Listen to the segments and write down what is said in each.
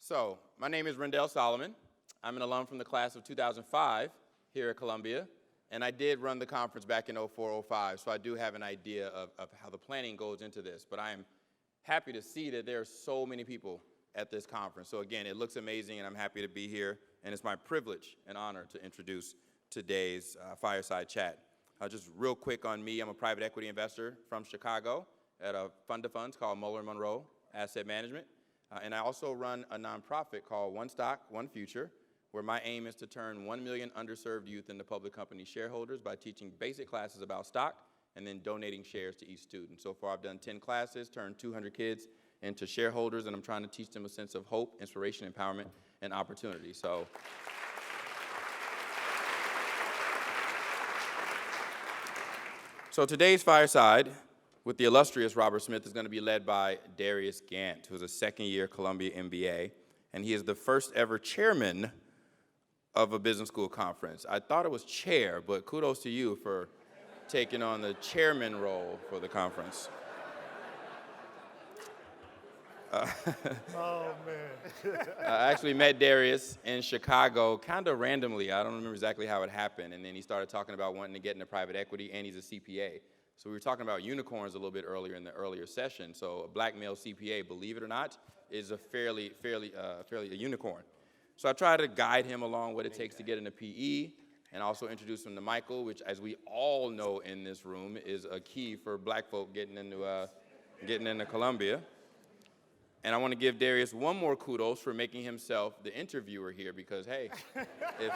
So, my name is Rendell Solomon. I'm an alum from the class of 2005 here at Columbia, and I did run the conference back in 04-05, so I do have an idea of how the planning goes into this. But I am happy to see that there are so many people at this conference. So again, it looks amazing, and I'm happy to be here, and it's my privilege and honor to introduce today's fireside chat. Just real quick on me, I'm a private equity investor from Chicago at a fund of funds called Muller Monroe Asset Management. And I also run a nonprofit called One Stock, One Future, where my aim is to turn 1 million underserved youth into public company shareholders by teaching basic classes about stock and then donating shares to each student. So far, I've done 10 classes, turned 200 kids into shareholders, and I'm trying to teach them a sense of hope, inspiration, empowerment, and opportunity. So today's fireside with the illustrious Robert Smith is going to be led by Darius Gant, who is a second-year Columbia MBA, and he is the first ever chairman of a business school conference. I thought it was chair, but kudos to you for taking on the chairman role for the conference. Oh, man. I actually met Darius in Chicago kind of randomly. I don't remember exactly how it happened, and then he started talking about wanting to get into private equity, and he's a CPA. So we were talking about unicorns a little bit earlier in the earlier session. So a black male CPA, believe it or not, is a fairly a unicorn. So I try to guide him along what it takes to get into PE, and also introduce him to Michael, which, as we all know in this room, is a key for black folk getting into Columbia. And I want to give Darius one more kudos for making himself the interviewer here, because hey, if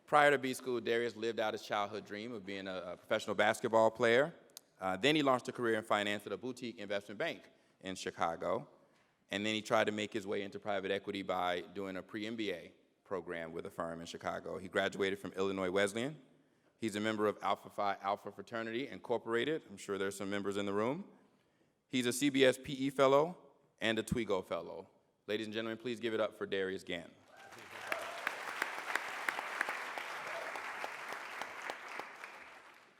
prior to B School, Darius lived out his childhood dream of being a professional basketball player. Then he launched a career in finance at a boutique investment bank in Chicago. And then he tried to make his way into private equity by doing a pre-MBA program with a firm in Chicago. He graduated from Illinois Wesleyan. He's a member of Alpha Phi Alpha Fraternity Incorporated. I'm sure there's some members in the room. He's a CBS PE Fellow and a Twigo Fellow. Ladies and gentlemen, please give it up for Darius Gant.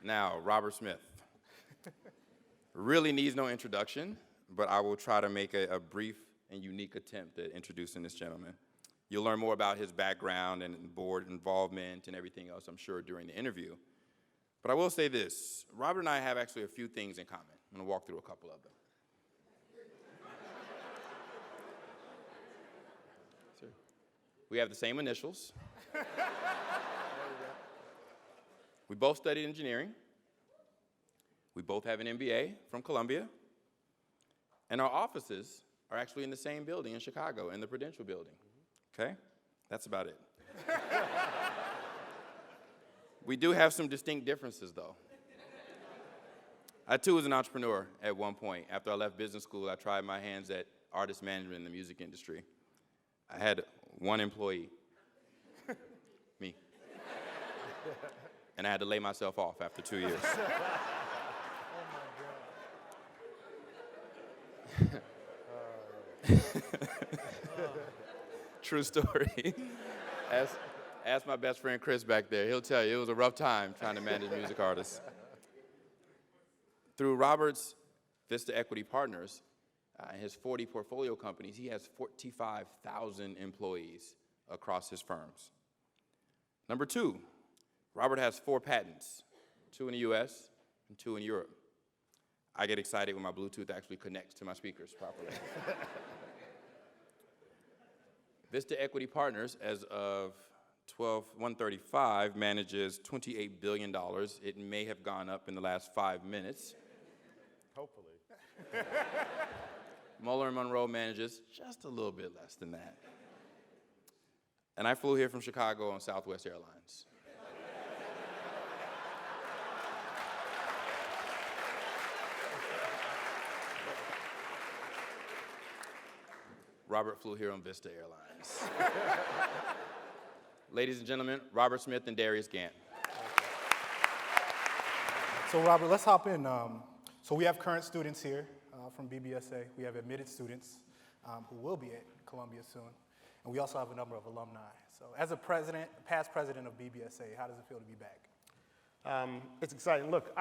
Now, Robert Smith really needs no introduction, but I will try to make a brief and unique attempt at introducing this gentleman. You'll learn more about his background and board involvement and everything else, I'm sure, during the interview. But I will say this, Robert and I have actually a few things in common. I'm going to walk through a couple of them. We have the same initials. We both studied engineering. We both have an MBA from Columbia. And our offices are actually in the same building in Chicago, in the Prudential Building. Okay? That's about it. We do have some distinct differences, though. I, too, was an entrepreneur at one point. After I left business school, I tried my hands at artist management in the music industry. I had one employee, me. And I had to lay myself off after 2 years. True story. Ask my best friend Chris back there. He'll tell you it was a rough time trying to manage music artists. Through Robert's Vista Equity Partners and his 40 portfolio companies, he has 45,000 employees across his firms. Number two, Robert has 4 patents, 2 in the US and 2 in Europe. I get excited when my Bluetooth actually connects to my speakers properly. Vista Equity Partners, as of 12/135, manages $28 billion. It may have gone up in the last 5 minutes. Hopefully. Muller Monroe manages just a little bit less than that. And I flew here from Chicago on Southwest Airlines. Robert flew here on Vista Airlines. Ladies and gentlemen, Robert Smith and Darius Gant. So Robert, let's hop in. So we have current students here from BBSA. We have admitted students who will be at Columbia soon. and we also have a number of alumni. So as a past president of BBSA, how does it feel to be back? It's exciting. Look,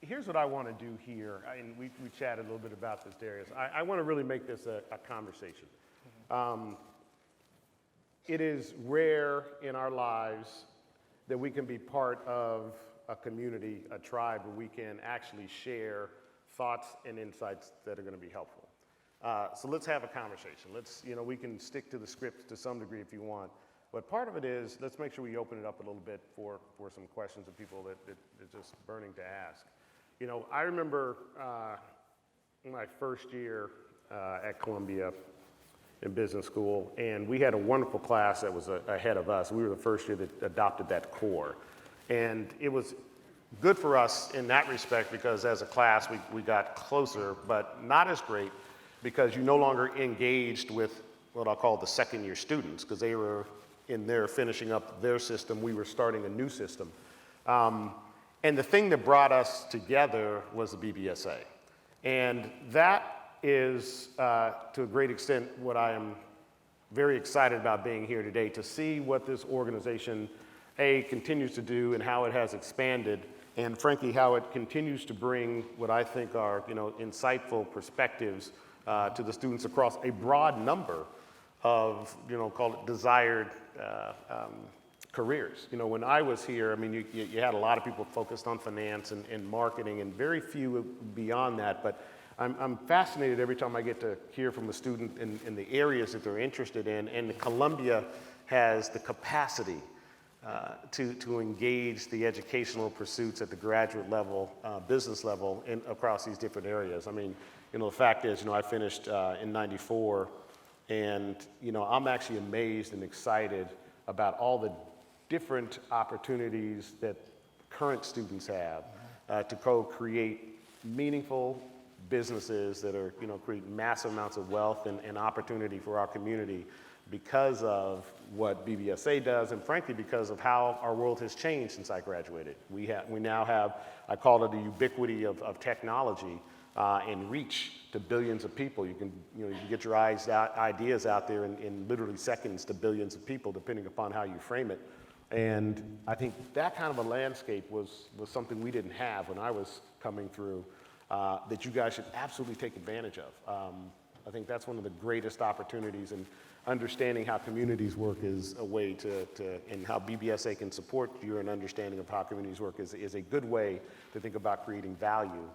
here's what I want to do here, and we chatted a little bit about this, Darius. I want to really make this a conversation. It is rare in our lives that we can be part of a community, a tribe, where we can actually share thoughts and insights that are going to be helpful. So let's have a conversation. We can stick to the script to some degree if you want, but part of it is, let's make sure we open it up a little bit for some questions of people that are just burning to ask. I remember my first year at Columbia in business school, and we had a wonderful class that was ahead of us. We were the first year that adopted that core. And it was good for us in that respect because as a class we got closer, but not as great because you no longer engaged with what I'll call the second year students, because they were in there finishing up their system. We were starting a new system. And the thing that brought us together was the BBSA. And that is, to a great extent, what I am very excited about being here today, to see what this organization, continues to do and how it has expanded, and frankly, how it continues to bring what I think are, insightful perspectives to the students across a broad number of, call it desired careers. When I was here, you had a lot of people focused on finance and marketing, and very few beyond that, but I'm fascinated every time I get to hear from a student in the areas that they're interested in, and Columbia has the capacity to engage the educational pursuits at the graduate level, business level, across these different areas. The fact is, I finished in '94, and I'm actually amazed and excited about all the different opportunities that current students have to co-create meaningful businesses that are, create massive amounts of wealth and opportunity for our community because of what BBSA does, and frankly, because of how our world has changed since I graduated. We now have, I call it the ubiquity of technology and reach to billions of people. You can get your ideas out there in literally seconds to billions of people, depending upon how you frame it. And I think that kind of a landscape was something we didn't have when I was coming through, that you guys should absolutely take advantage of. I think that's one of the greatest opportunities, and understanding how communities work is a way and how BBSA can support you, and understanding of how communities work is a good way to think about creating value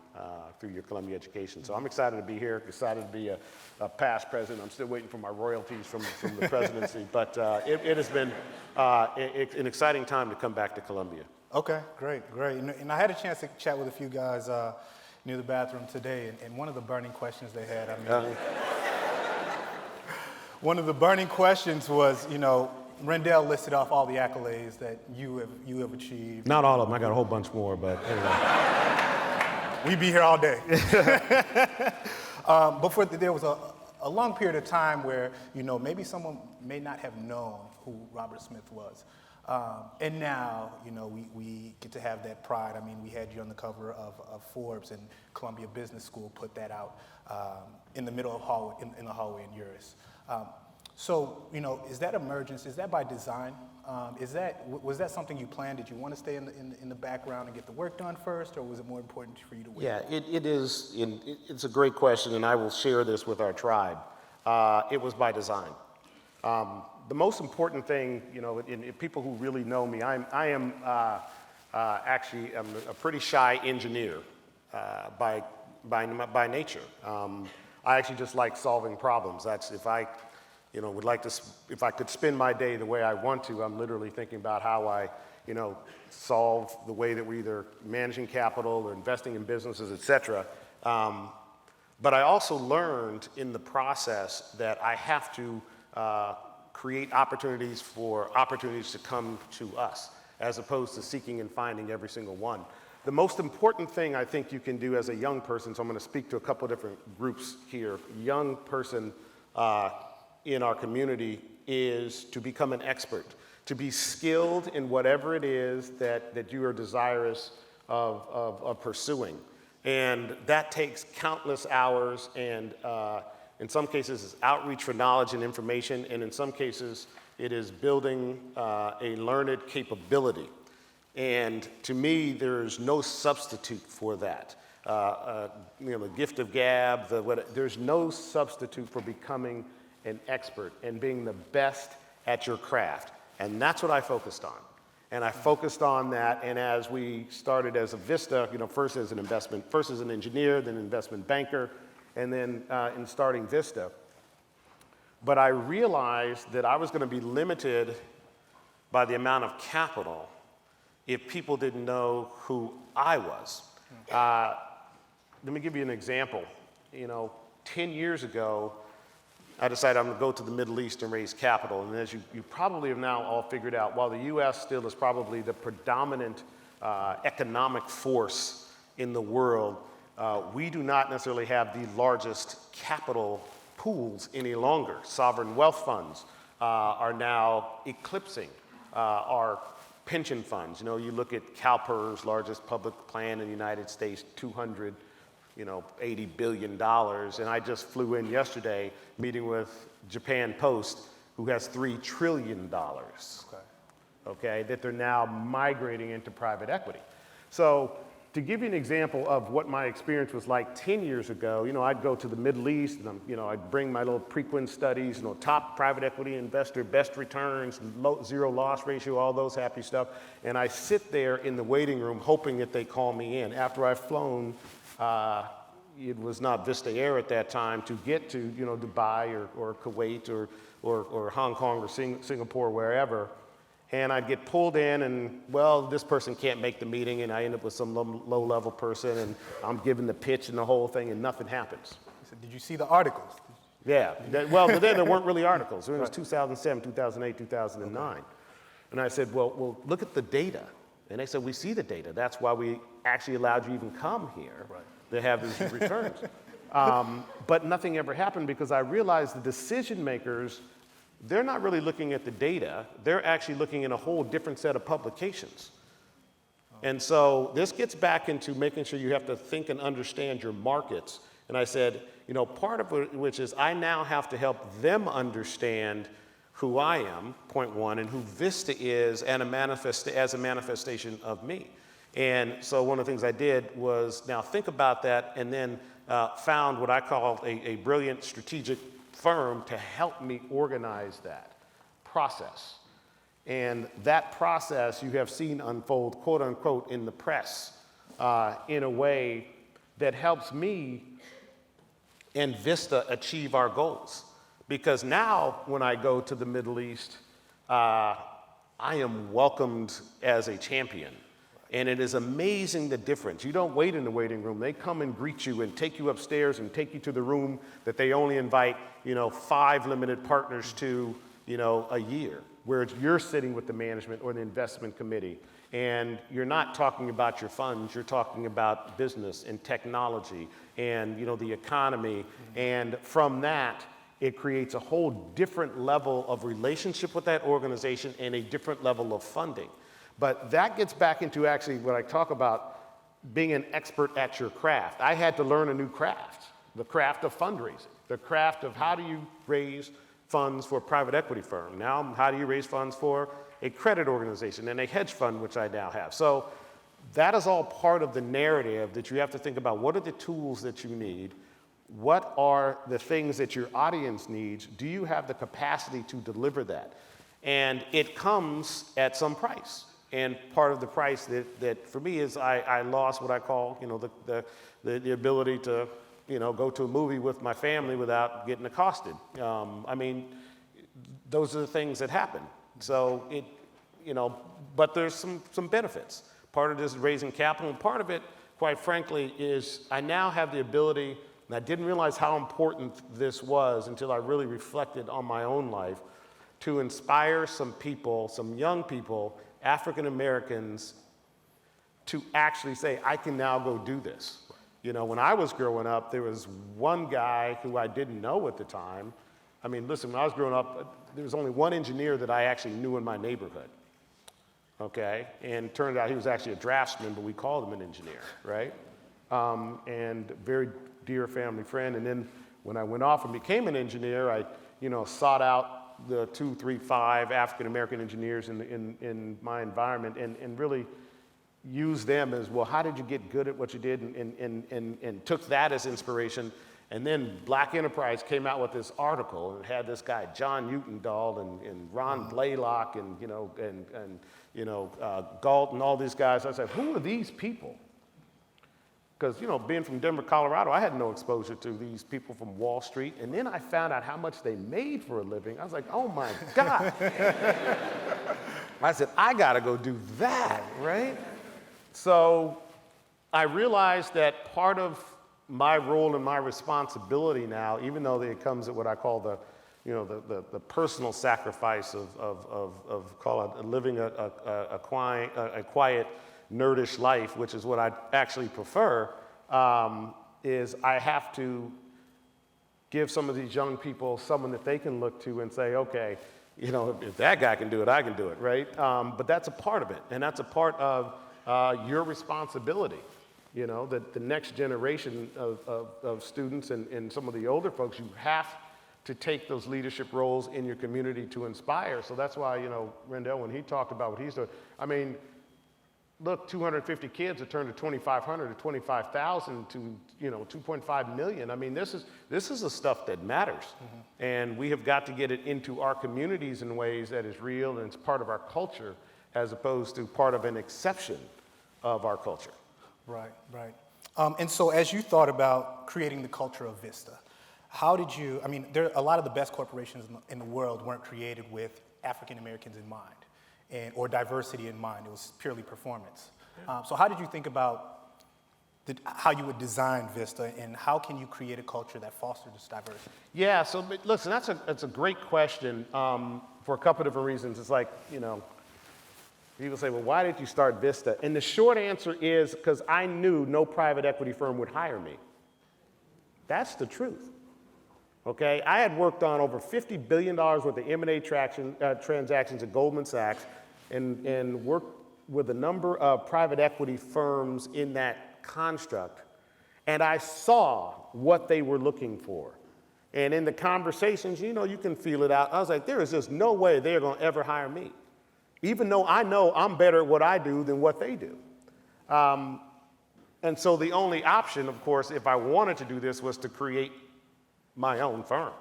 through your Columbia education. So I'm excited to be here, excited to be a past president. I'm still waiting for my royalties from the presidency, but it has been an exciting time to come back to Columbia. Okay, great. And I had a chance to chat with a few guys near the bathroom today, and one of the burning questions they had, one of the burning questions was, Rendell listed off all the accolades that you have achieved. Not all of them. I got a whole bunch more, but anyway. We'd be here all day. But there was a long period of time where, maybe someone may not have known who Robert Smith was. And now, we get to have that pride. We had you on the cover of Forbes, and Columbia Business School put that out in the middle of in the hallway in Uris. So, is that emergence? Is that by design? Was that something you planned? Did you want to stay in the background and get the work done first, or was it more important for you to win? Yeah, it is. It's a great question, and I will share this with our tribe. It was by design. The most important thing, in people who really know me, I am actually I'm a pretty shy engineer by nature. I actually just like solving problems. That's if I could spend my day the way I want to, I'm literally thinking about how I, solve the way that we're either managing capital or investing in businesses, et cetera. But I also learned in the process that I have to create opportunities to come to us, as opposed to seeking and finding every single one. The most important thing I think you can do as a young person, so I'm going to speak to a couple of different groups here, young person in our community, is to become an expert, to be skilled in whatever it is that you are desirous of pursuing. And that takes countless hours and In some cases, it's outreach for knowledge and information, and in some cases, it is building a learned capability. And to me, there's no substitute for that. The gift of gab, there's no substitute for becoming an expert and being the best at your craft. And that's what I focused on. And I focused on that, and as we started as a Vista, first as an engineer, then investment banker, and then in starting Vista. But I realized that I was going to be limited by the amount of capital if people didn't know who I was. Let me give you an example. 10 years ago, I decided I'm going to go to the Middle East and raise capital. And as you probably have now all figured out, while the U.S. still is probably the predominant economic force in the world, we do not necessarily have the largest capital pools any longer. Sovereign wealth funds are now eclipsing our pension funds. You look at CalPERS, largest public plan in the United States, $280 billion. And I just flew in yesterday meeting with Japan Post, who has $3 trillion, okay, that they're now migrating into private equity. So to give you an example of what my experience was like 10 years ago, I'd go to the Middle East and I'd bring my little Preqin studies, top private equity investor, best returns, zero loss ratio, all those happy stuff. And I sit there in the waiting room hoping that they call me in. After I've flown, it was not Vista Air at that time, to get to Dubai or Kuwait or Hong Kong or Singapore, wherever. And I'd get pulled in and, this person can't make the meeting, and I end up with some low-level person, and I'm giving the pitch and the whole thing, and nothing happens. He said, did you see the articles? Yeah. But then there weren't really articles. It was 2007, 2008, 2009. Okay. And I said, well, look at the data. And they said, we see the data. That's why we actually allowed you even come here to have these returns. But nothing ever happened because I realized the decision makers, they're not really looking at the data. They're actually looking at a whole different set of publications. And so this gets back into making sure you have to think and understand your markets. And I said, part of it, which is I now have to help them understand who I am, point one, and who Vista is as a manifestation of me. And so one of the things I did was now think about that, and then found what I call a brilliant strategic firm to help me organize that process. And that process you have seen unfold, quote unquote, in the press in a way that helps me and Vista achieve our goals. Because now when I go to the Middle East, I am welcomed as a champion. And it is amazing the difference. You don't wait in the waiting room. They come and greet you and take you upstairs and take you to the room that they only invite, 5 limited partners to, a year, where you're sitting with the management or the investment committee. And you're not talking about your funds, you're talking about business and technology and, the economy. And from that, it creates a whole different level of relationship with that organization and a different level of funding. But that gets back into actually what I talk about being an expert at your craft. I had to learn a new craft, the craft of fundraising, the craft of how do you raise funds for a private equity firm. Now, how do you raise funds for a credit organization and a hedge fund, which I now have. So that is all part of the narrative that you have to think about. What are the tools that you need? What are the things that your audience needs? Do you have the capacity to deliver that? And it comes at some price. And part of the price that for me is I lost what I call, the ability to, go to a movie with my family without getting accosted. Those are the things that happen. So but there's some benefits. Part of this is raising capital, and part of it, quite frankly, is I now have the ability, and I didn't realize how important this was until I really reflected on my own life, to inspire some people, some young people, African Americans, to actually say, I can now go do this. When I was growing up, there was one guy who I didn't know at the time. Listen, when I was growing up, there was only one engineer that I actually knew in my neighborhood, okay? And it turned out he was actually a draftsman, but we called him an engineer, right? And very dear family friend. And then when I went off and became an engineer, I, sought out the 2, 3, 5 African-American engineers in my environment and really used them as, well, how did you get good at what you did, and took that as inspiration. And then Black Enterprise came out with this article, and it had this guy, John Utendahl, and Ron Blaylock, and Galt, and all these guys. I said, who are these people? Because, being from Denver, Colorado, I had no exposure to these people from Wall Street. And then I found out how much they made for a living. I was like, oh my God. I said, I got to go do that, right? So I realized that part of my role and my responsibility now, even though it comes at what I call the personal sacrifice of call it living a quiet, nerdish life, which is what I actually prefer, is I have to give some of these young people someone that they can look to and say, okay, if that guy can do it, I can do it, right? But that's a part of it, and that's a part of your responsibility. That the next generation of students and some of the older folks, you have to take those leadership roles in your community to inspire. So that's why, Rendell, when he talked about what he's doing, I mean, look, 250 kids have turned to 2,500 to 25,000 to 2.5 million. I mean, this is the stuff that matters, mm-hmm. And we have got to get it into our communities in ways that is real and it's part of our culture, as opposed to part of an exception of our culture. Right, right. And so as you thought about creating the culture of Vista, how did you, I mean, a lot of the best corporations in the world weren't created with African Americans in mind or diversity in mind. It was purely performance. So how did you think about how you would design Vista, and how can you create a culture that fosters this diversity? Yeah, so listen, that's a great question for a couple of different reasons. It's like, people say, well, why did you start Vista? And the short answer is because I knew no private equity firm would hire me. That's the truth. Okay, I had worked on over $50 billion worth of M&A transactions at Goldman Sachs and worked with a number of private equity firms in that construct. And I saw what they were looking for. And in the conversations, you can feel it out. I was like, there is just no way they're going to ever hire me, even though I know I'm better at what I do than what they do. And so the only option, of course, if I wanted to do this, was to create my own firm.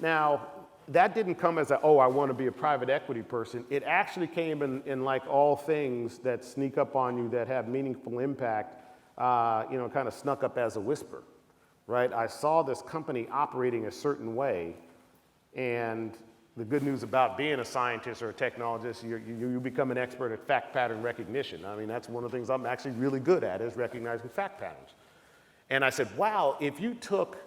Now, that didn't come as I want to be a private equity person. It actually came in like all things that sneak up on you that have meaningful impact, kind of snuck up as a whisper, right? I saw this company operating a certain way, and the good news about being a scientist or a technologist, you become an expert at fact pattern recognition. I mean, that's one of the things I'm actually really good at, is recognizing fact patterns. And I said, wow, if you took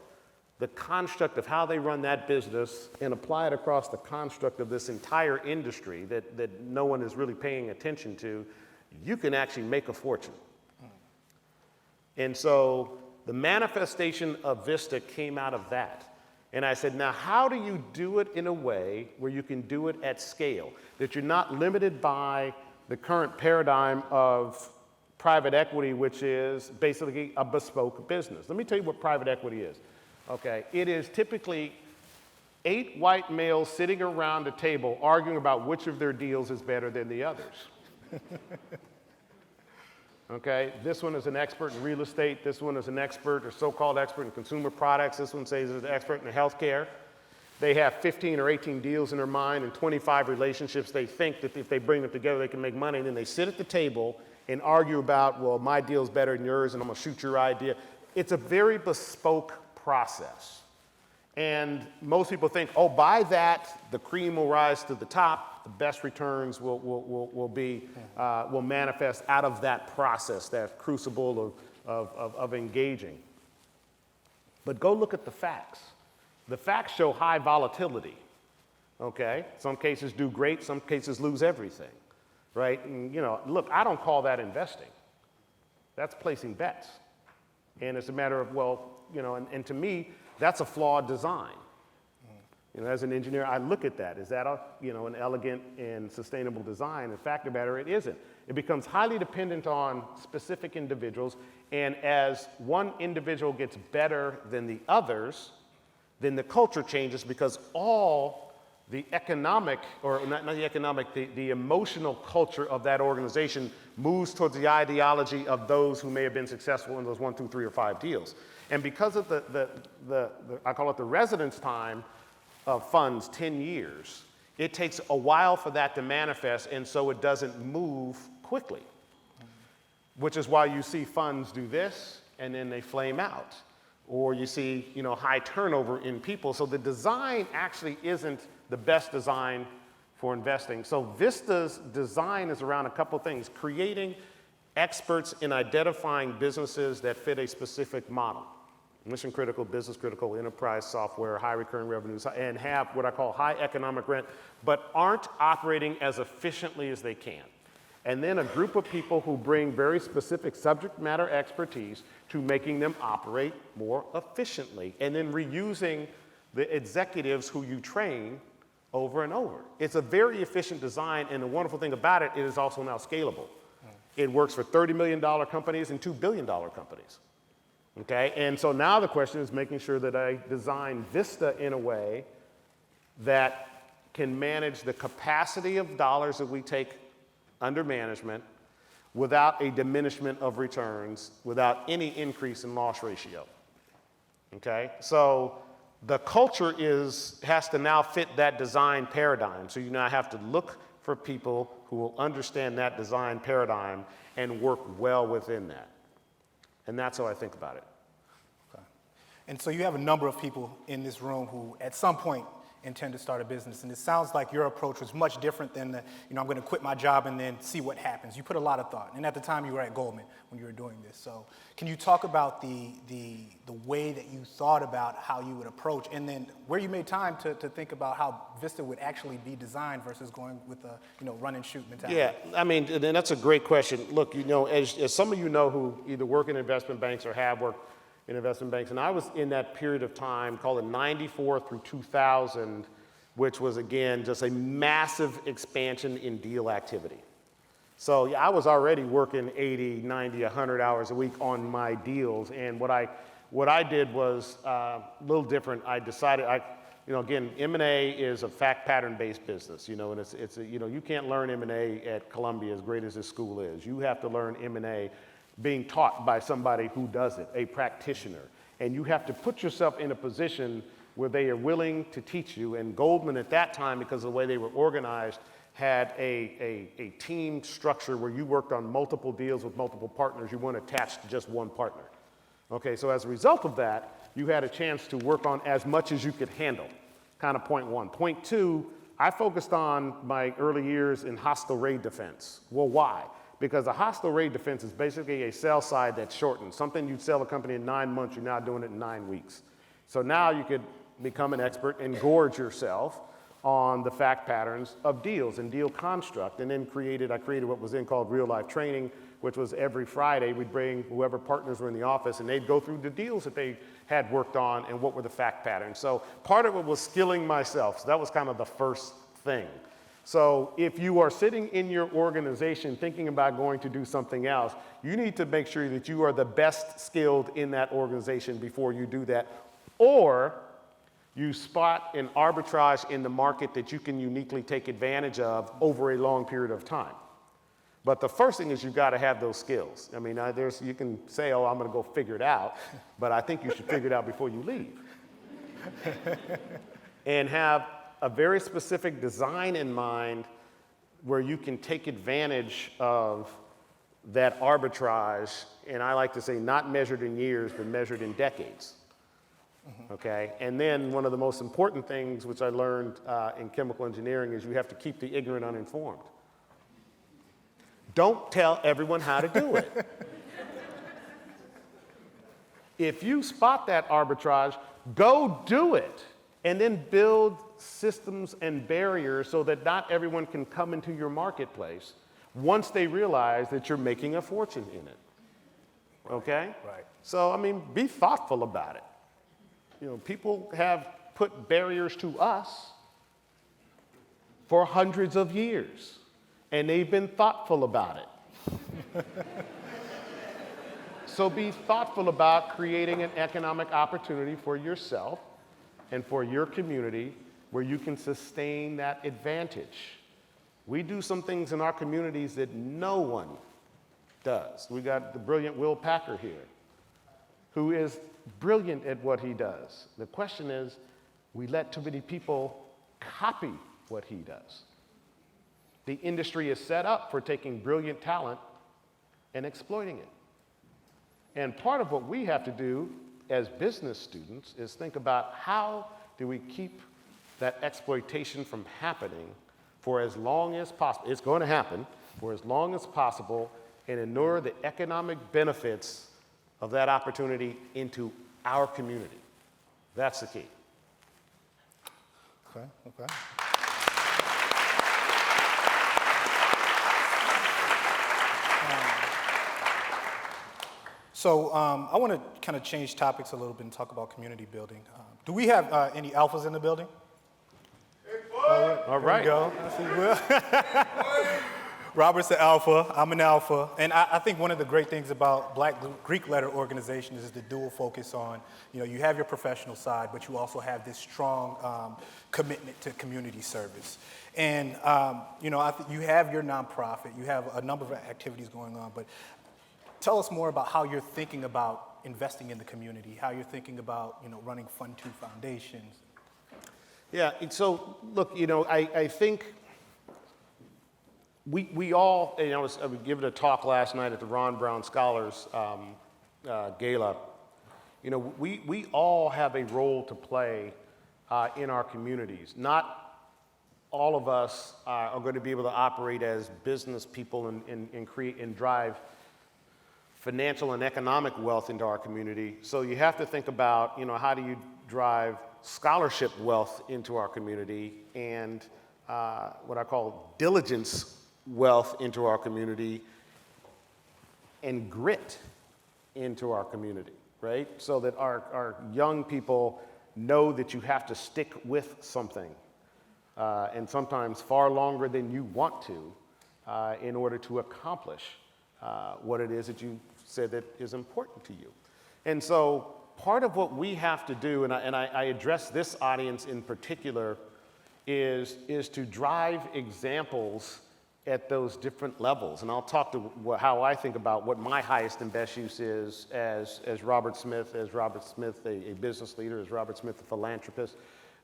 the construct of how they run that business and apply it across the construct of this entire industry that no one is really paying attention to, you can actually make a fortune. And so the manifestation of Vista came out of that. And I said, now how do you do it in a way where you can do it at scale, that you're not limited by the current paradigm of private equity, which is basically a bespoke business. Let me tell you what private equity is. Okay, it is typically 8 white males sitting around a table arguing about which of their deals is better than the others. Okay, this one is an expert in real estate. This one is an expert or so-called expert in consumer products. This one says is an expert in healthcare. They have 15 or 18 deals in their mind and 25 relationships. They think that if they bring them together, they can make money. And then they sit at the table and argue about, well, my deal's better than yours, and I'm gonna shoot your idea. It's a very bespoke process. And most people think, oh, by that, the cream will rise to the top, the best returns will manifest out of that process, that crucible of engaging. But go look at the facts. The facts show high volatility, okay? Some cases do great, some cases lose everything, right? And, look, I don't call that investing. That's placing bets. And it's a matter of, and to me, that's a flawed design. You know, as an engineer, I look at that. Is that a, you know, an elegant and sustainable design? And fact of the matter, it isn't. It becomes highly dependent on specific individuals, and as one individual gets better than the others, then the culture changes, because all the economic, or not the economic, the emotional culture of that organization moves towards the ideology of those who may have been successful in those 1, 2, 3, or 5 deals. And because of the I call it the residence time of funds, 10 years, it takes a while for that to manifest, and so it doesn't move quickly, which is why you see funds do this and then they flame out, or you see, you know, high turnover in people. So the design actually isn't the best design for investing. So Vista's design is around a couple things: creating experts in identifying businesses that fit a specific model, mission critical, business critical, enterprise software, high recurring revenues, and have what I call high economic rent, but aren't operating as efficiently as they can. And then a group of people who bring very specific subject matter expertise to making them operate more efficiently, and then reusing the executives who you train over and over. It's a very efficient design, and the wonderful thing about it, it is also now scalable. It works for $30 million companies and $2 billion companies. Okay, and so now the question is making sure that I design Vista in a way that can manage the capacity of dollars that we take under management without a diminishment of returns, without any increase in loss ratio. Okay, so the culture has to now fit that design paradigm. So you now have to look for people who will understand that design paradigm and work well within that. And that's how I think about it. Okay. And so you have a number of people in this room who at some point intend to start a business, and it sounds like your approach was much different than the, you know, I'm going to quit my job and then see what happens. You put a lot of thought, and at the time you were at Goldman when you were doing this. So can you talk about the way that you thought about how you would approach, and then where you made time to think about how Vista would actually be designed versus going with a, you know, run and shoot mentality? Yeah, I mean, and that's a great question. Look, you know, as some of you know who either work in investment banks or have worked in investment banks, and I was in that period of time, called it 94 through 2000, which was, again, just a massive expansion in deal activity. So yeah, I was already working 80, 90, 100 hours a week on my deals, and what I did was a little different. I decided, you know, again, M&A is a fact pattern-based business, you know, and it's you know, you can't learn M&A at Columbia, as great as this school is. You have to learn M&A being taught by somebody who does it, a practitioner. And you have to put yourself in a position where they are willing to teach you. And Goldman at that time, because of the way they were organized, had a team structure where you worked on multiple deals with multiple partners. You weren't attached to just one partner. Okay, so as a result of that, you had a chance to work on as much as you could handle, kind of point one. Point two, I focused on my early years in hostile raid defense. Well, why? Because a hostile raid defense is basically a sell side that's shortened. Something you'd sell a company in 9 months, you're now doing it in 9 weeks. So now you could become an expert and gorge yourself on the fact patterns of deals and deal construct, and then I created what was then called real life training, which was every Friday we'd bring whoever partners were in the office, and they'd go through the deals that they had worked on and what were the fact patterns. So part of it was skilling myself. So that was kind of the first thing. So if you are sitting in your organization thinking about going to do something else, you need to make sure that you are the best skilled in that organization before you do that, or you spot an arbitrage in the market that you can uniquely take advantage of over a long period of time. But the first thing is you've got to have those skills. I mean, you can say, oh, I'm going to go figure it out, but I think you should figure it out before you leave. And have a very specific design in mind where you can take advantage of that arbitrage, and I like to say not measured in years, but measured in decades. Okay, and then one of the most important things which I learned in chemical engineering is you have to keep the ignorant uninformed. Don't tell everyone how to do it. If you spot that arbitrage, go do it, and then build systems and barriers so that not everyone can come into your marketplace once they realize that you're making a fortune in it. Okay? Right. So, I mean, be thoughtful about it. You know, people have put barriers to us for hundreds of years, and they've been thoughtful about it. So be thoughtful about creating an economic opportunity for yourself and for your community where you can sustain that advantage. We do some things in our communities that no one does. We got the brilliant Will Packer here, who is brilliant at what he does. The question is, we let too many people copy what he does. The industry is set up for taking brilliant talent and exploiting it. And part of what we have to do as business students is think about how do we keep that exploitation from happening for as long as possible. It's going to happen for as long as possible and inure the economic benefits of that opportunity into our community. That's the key. Okay. So I want to kind of change topics a little bit and talk about community building. Do we have any alphas in the building? All right. There we go. I see Will. Robert's an alpha. I'm an alpha. And I think one of the great things about Black Greek letter organizations is the dual focus on, you have your professional side, but you also have this strong commitment to community service. And, you have your nonprofit. You have a number of activities going on. But tell us more about how you're thinking about investing in the community, how you're thinking about, running Fund 2 foundations. Yeah, so look, I think we all, I was giving a talk last night at the Ron Brown Scholars Gala. We all have a role to play in our communities. Not all of us are going to be able to operate as business people and create and drive financial and economic wealth into our community. So you have to think about, how do you drive scholarship wealth into our community and what I call diligence wealth into our community and grit into our community, right? So that our young people know that you have to stick with something and sometimes far longer than you want to in order to accomplish what it is that you said that is important to you. And so part of what we have to do, and I address this audience in particular, is to drive examples at those different levels. And I'll talk to how I think about what my highest and best use is as Robert Smith, a business leader, as Robert Smith, a philanthropist.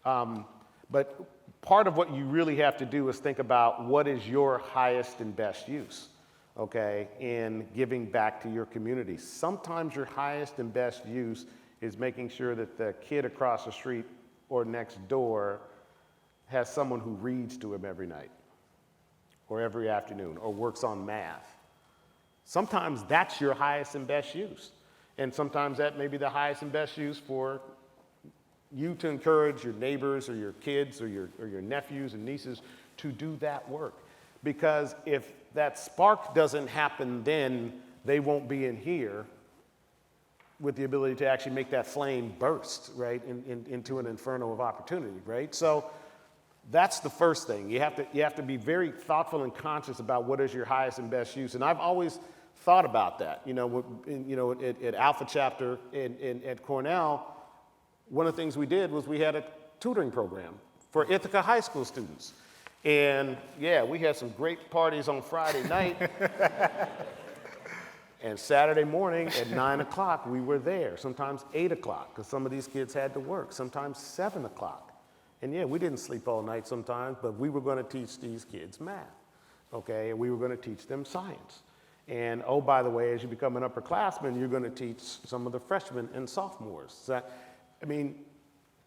But part of what you really have to do is think about what is your highest and best use, okay, in giving back to your community. Sometimes your highest and best use is making sure that the kid across the street or next door has someone who reads to him every night or every afternoon or works on math. Sometimes that's your highest and best use. And sometimes that may be the highest and best use for you to encourage your neighbors or your kids or your nephews and nieces to do that work. Because if that spark doesn't happen then, they won't be in here with the ability to actually make that flame burst, right, into an inferno of opportunity, right? So that's the first thing. You have to be very thoughtful and conscious about what is your highest and best use. And I've always thought about that. At Alpha Chapter at Cornell, one of the things we did was we had a tutoring program for Ithaca High School students. And yeah, we had some great parties on Friday night. And Saturday morning at 9 o'clock, we were there. Sometimes 8 o'clock, because some of these kids had to work. Sometimes 7 o'clock. And yeah, we didn't sleep all night sometimes, but we were going to teach these kids math, okay? And we were going to teach them science. And oh, by the way, as you become an upperclassman, you're going to teach some of the freshmen and sophomores. So, I mean,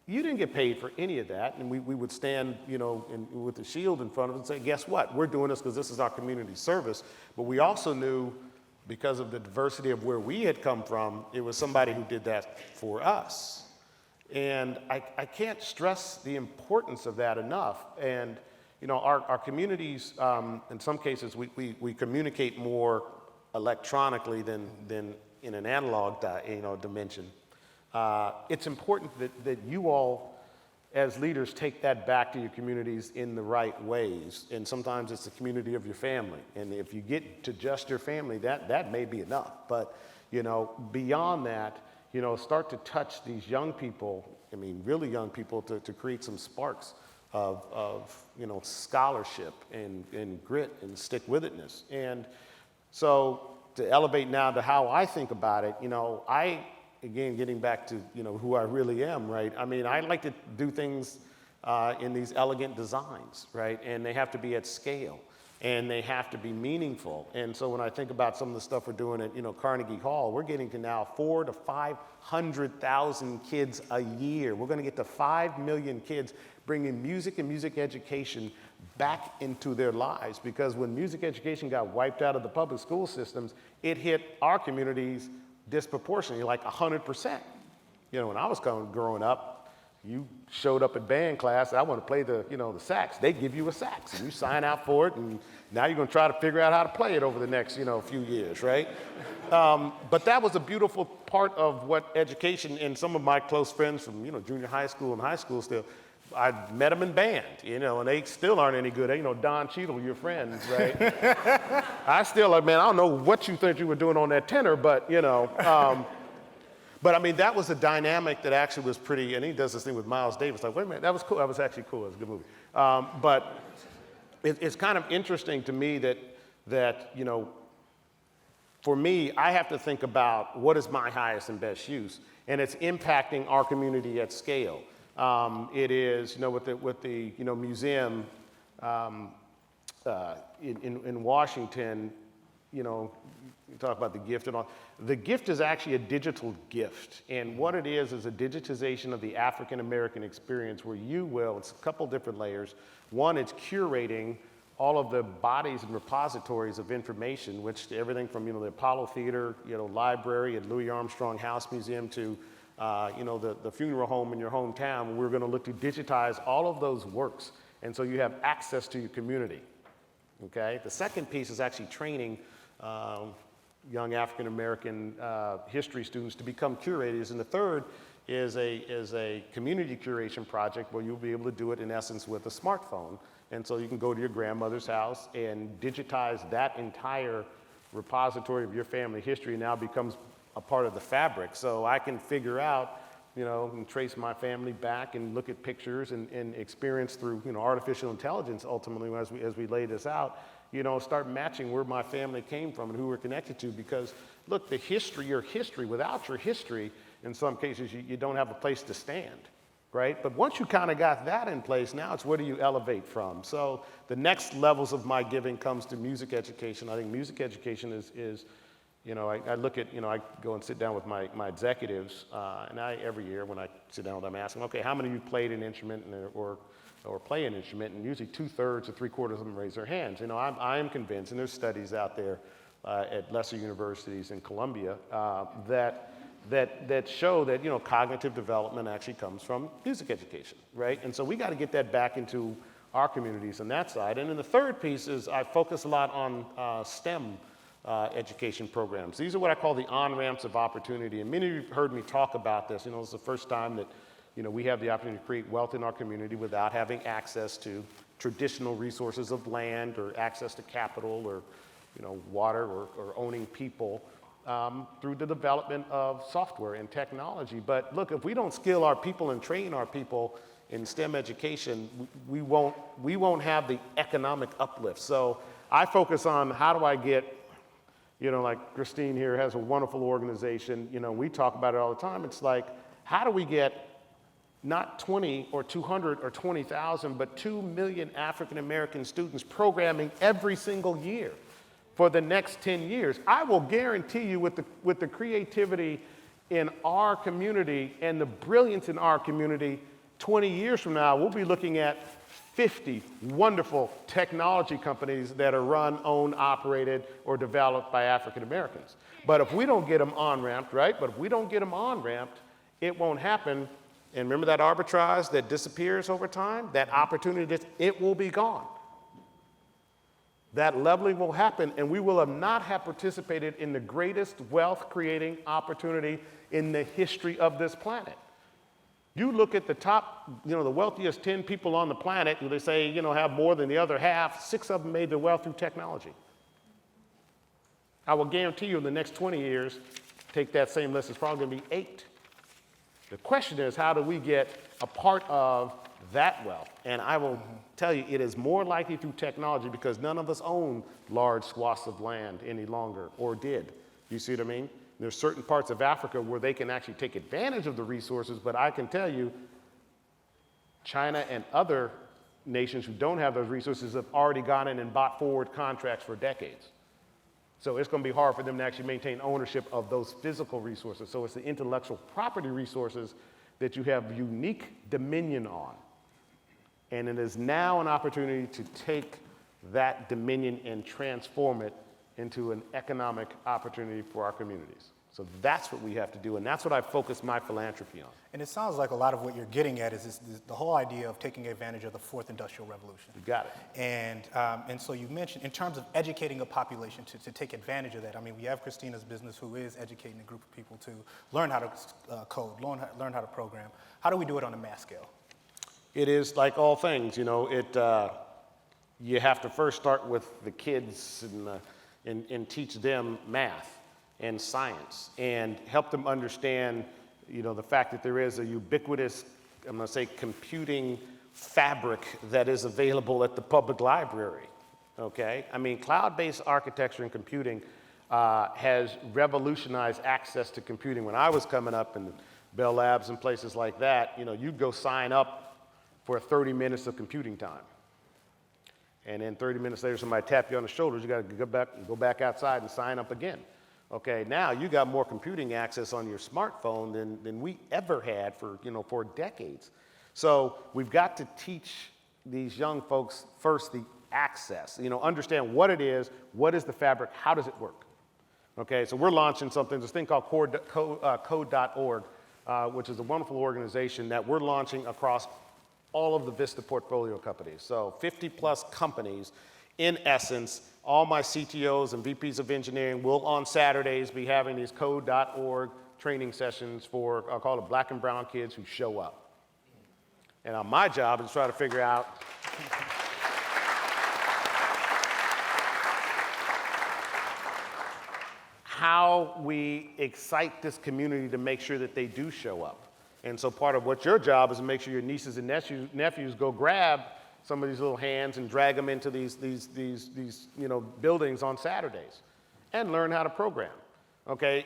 you didn't get paid for any of that, and we would stand, with the shield in front of us and say, guess what? We're doing this because this is our community service. But we also knew, because of the diversity of where we had come from, it was somebody who did that for us. And I can't stress the importance of that enough. And, our communities, in some cases, we communicate more electronically than in an analog dimension. It's important that you all as leaders, take that back to your communities in the right ways. And sometimes it's the community of your family. And if you get to just your family, that may be enough. But, beyond that, start to touch these young people, really young people, to create some sparks of scholarship and grit and stick-with-itness. And so to elevate now to how I think about it, again, getting back to, who I really am, right? I like to do things in these elegant designs, right? And they have to be at scale, and they have to be meaningful. And so when I think about some of the stuff we're doing at, Carnegie Hall, we're getting to now 400,000 to 500,000 kids a year. We're going to get to 5 million kids, bringing music and music education back into their lives. Because when music education got wiped out of the public school systems, it hit our communities disproportionately, like 100%. When I was growing up, you showed up at band class, I want to play the sax. They give you a sax, and you sign out for it, and now you're going to try to figure out how to play it over the next, few years, right? But that was a beautiful part of what education, and some of my close friends from, junior high school and high school still, I met them in band, and they still aren't any good. Don Cheadle, your friends, right? I still, I don't know what you think you were doing on that tenor, but, but that was a dynamic that actually was pretty, and he does this thing with Miles Davis, like, wait a minute, that was cool. That was actually cool. It was a good movie. But it's kind of interesting to me that, for me, I have to think about what is my highest and best use, and it's impacting our community at scale. It is, with the museum in Washington, you talk about the gift and all. The gift is actually a digital gift, and what it is a digitization of the African American experience, where it's a couple different layers. One, it's curating all of the bodies and repositories of information, which everything from the Apollo Theater, library, and Louis Armstrong House Museum to the funeral home in your hometown. We're going to look to digitize all of those works, and so you have access to your community. Okay. The second piece is actually training young African American history students to become curators, and the third is a community curation project where you'll be able to do it in essence with a smartphone, and so you can go to your grandmother's house and digitize that entire repository of your family history. Now becomes a part of the fabric. So I can figure out, and trace my family back and look at pictures and experience through, artificial intelligence ultimately as we lay this out, start matching where my family came from and who we're connected to. Because look, your history, without your history, in some cases you don't have a place to stand, right? But once you kind of got that in place, now it's where do you elevate from? So the next levels of my giving comes to music education. I think music education is I look at, I go and sit down with my executives, and every year when I sit down with them, I ask them, okay, how many of you played an instrument or play an instrument? And usually 2/3 to 3/4 of them raise their hands. I am convinced, and there's studies out there at lesser universities in Columbia that show that, cognitive development actually comes from music education, right? And so we got to get that back into our communities on that side. And then the third piece is I focus a lot on STEM education programs. These are what I call the on-ramps of opportunity. And many of you have heard me talk about this. It's the first time that, we have the opportunity to create wealth in our community without having access to traditional resources of land or access to capital or, water or owning people through the development of software and technology. But look, if we don't skill our people and train our people in STEM education, we won't have the economic uplift. So I focus on how do I get, like Christine here has a wonderful organization. We talk about it all the time. It's like, how do we get not 20 or 200 or 20,000, but 2 million African American students programming every single year for the next 10 years? I will guarantee you with the creativity in our community and the brilliance in our community, 20 years from now, we'll be looking at 50 wonderful technology companies that are run, owned, operated, or developed by African Americans. But if we don't get them on-ramped, right? But if we don't get them on-ramped, it won't happen. And remember that arbitrage that disappears over time? That opportunity, it will be gone. That leveling will happen, and we will not have participated in the greatest wealth-creating opportunity in the history of this planet. You look at the top, the wealthiest 10 people on the planet, who they say, have more than the other half, 6 of them made their wealth through technology. I will guarantee you in the next 20 years, take that same list, it's probably going to be 8. The question is, how do we get a part of that wealth? And I will tell you, it is more likely through technology because none of us own large swaths of land any longer, or did. You see what I mean? There's certain parts of Africa where they can actually take advantage of the resources, but I can tell you, China and other nations who don't have those resources have already gone in and bought forward contracts for decades. So it's going to be hard for them to actually maintain ownership of those physical resources. So it's the intellectual property resources that you have unique dominion on. And it is now an opportunity to take that dominion and transform it into an economic opportunity for our communities. So that's what we have to do, and that's what I focus my philanthropy on. And it sounds like a lot of what you're getting at is the whole idea of taking advantage of the fourth industrial revolution. You got it. And so you mentioned, in terms of educating a population to take advantage of that, I mean, we have Christina's business who is educating a group of people to learn how to code, learn how to program. How do we do it on a mass scale? It is like all things, you have to first start with the kids and teach them math and science and help them understand, the fact that there is a ubiquitous, I'm going to say, computing fabric that is available at the public library, okay? I mean, cloud-based architecture and computing has revolutionized access to computing. When I was coming up in Bell Labs and places like that, you'd go sign up for 30 minutes of computing time. And then 30 minutes later, somebody tap you on the shoulders, you got to go back outside and sign up again. Okay, now you got more computing access on your smartphone than we ever had for decades. So we've got to teach these young folks first the access, understand what it is, what is the fabric, how does it work? Okay, so we're launching something, this thing called code.org, which is a wonderful organization that we're launching across all of the Vista portfolio companies. So 50 plus companies, in essence. All my CTOs and VPs of engineering will on Saturdays be having these code.org training sessions for, I'll call it black and brown kids who show up. And my job is to try to figure out how we excite this community to make sure that they do show up. And so part of what your job is to make sure your nieces and nephews go grab some of these little hands and drag them into these buildings on Saturdays and learn how to program, okay?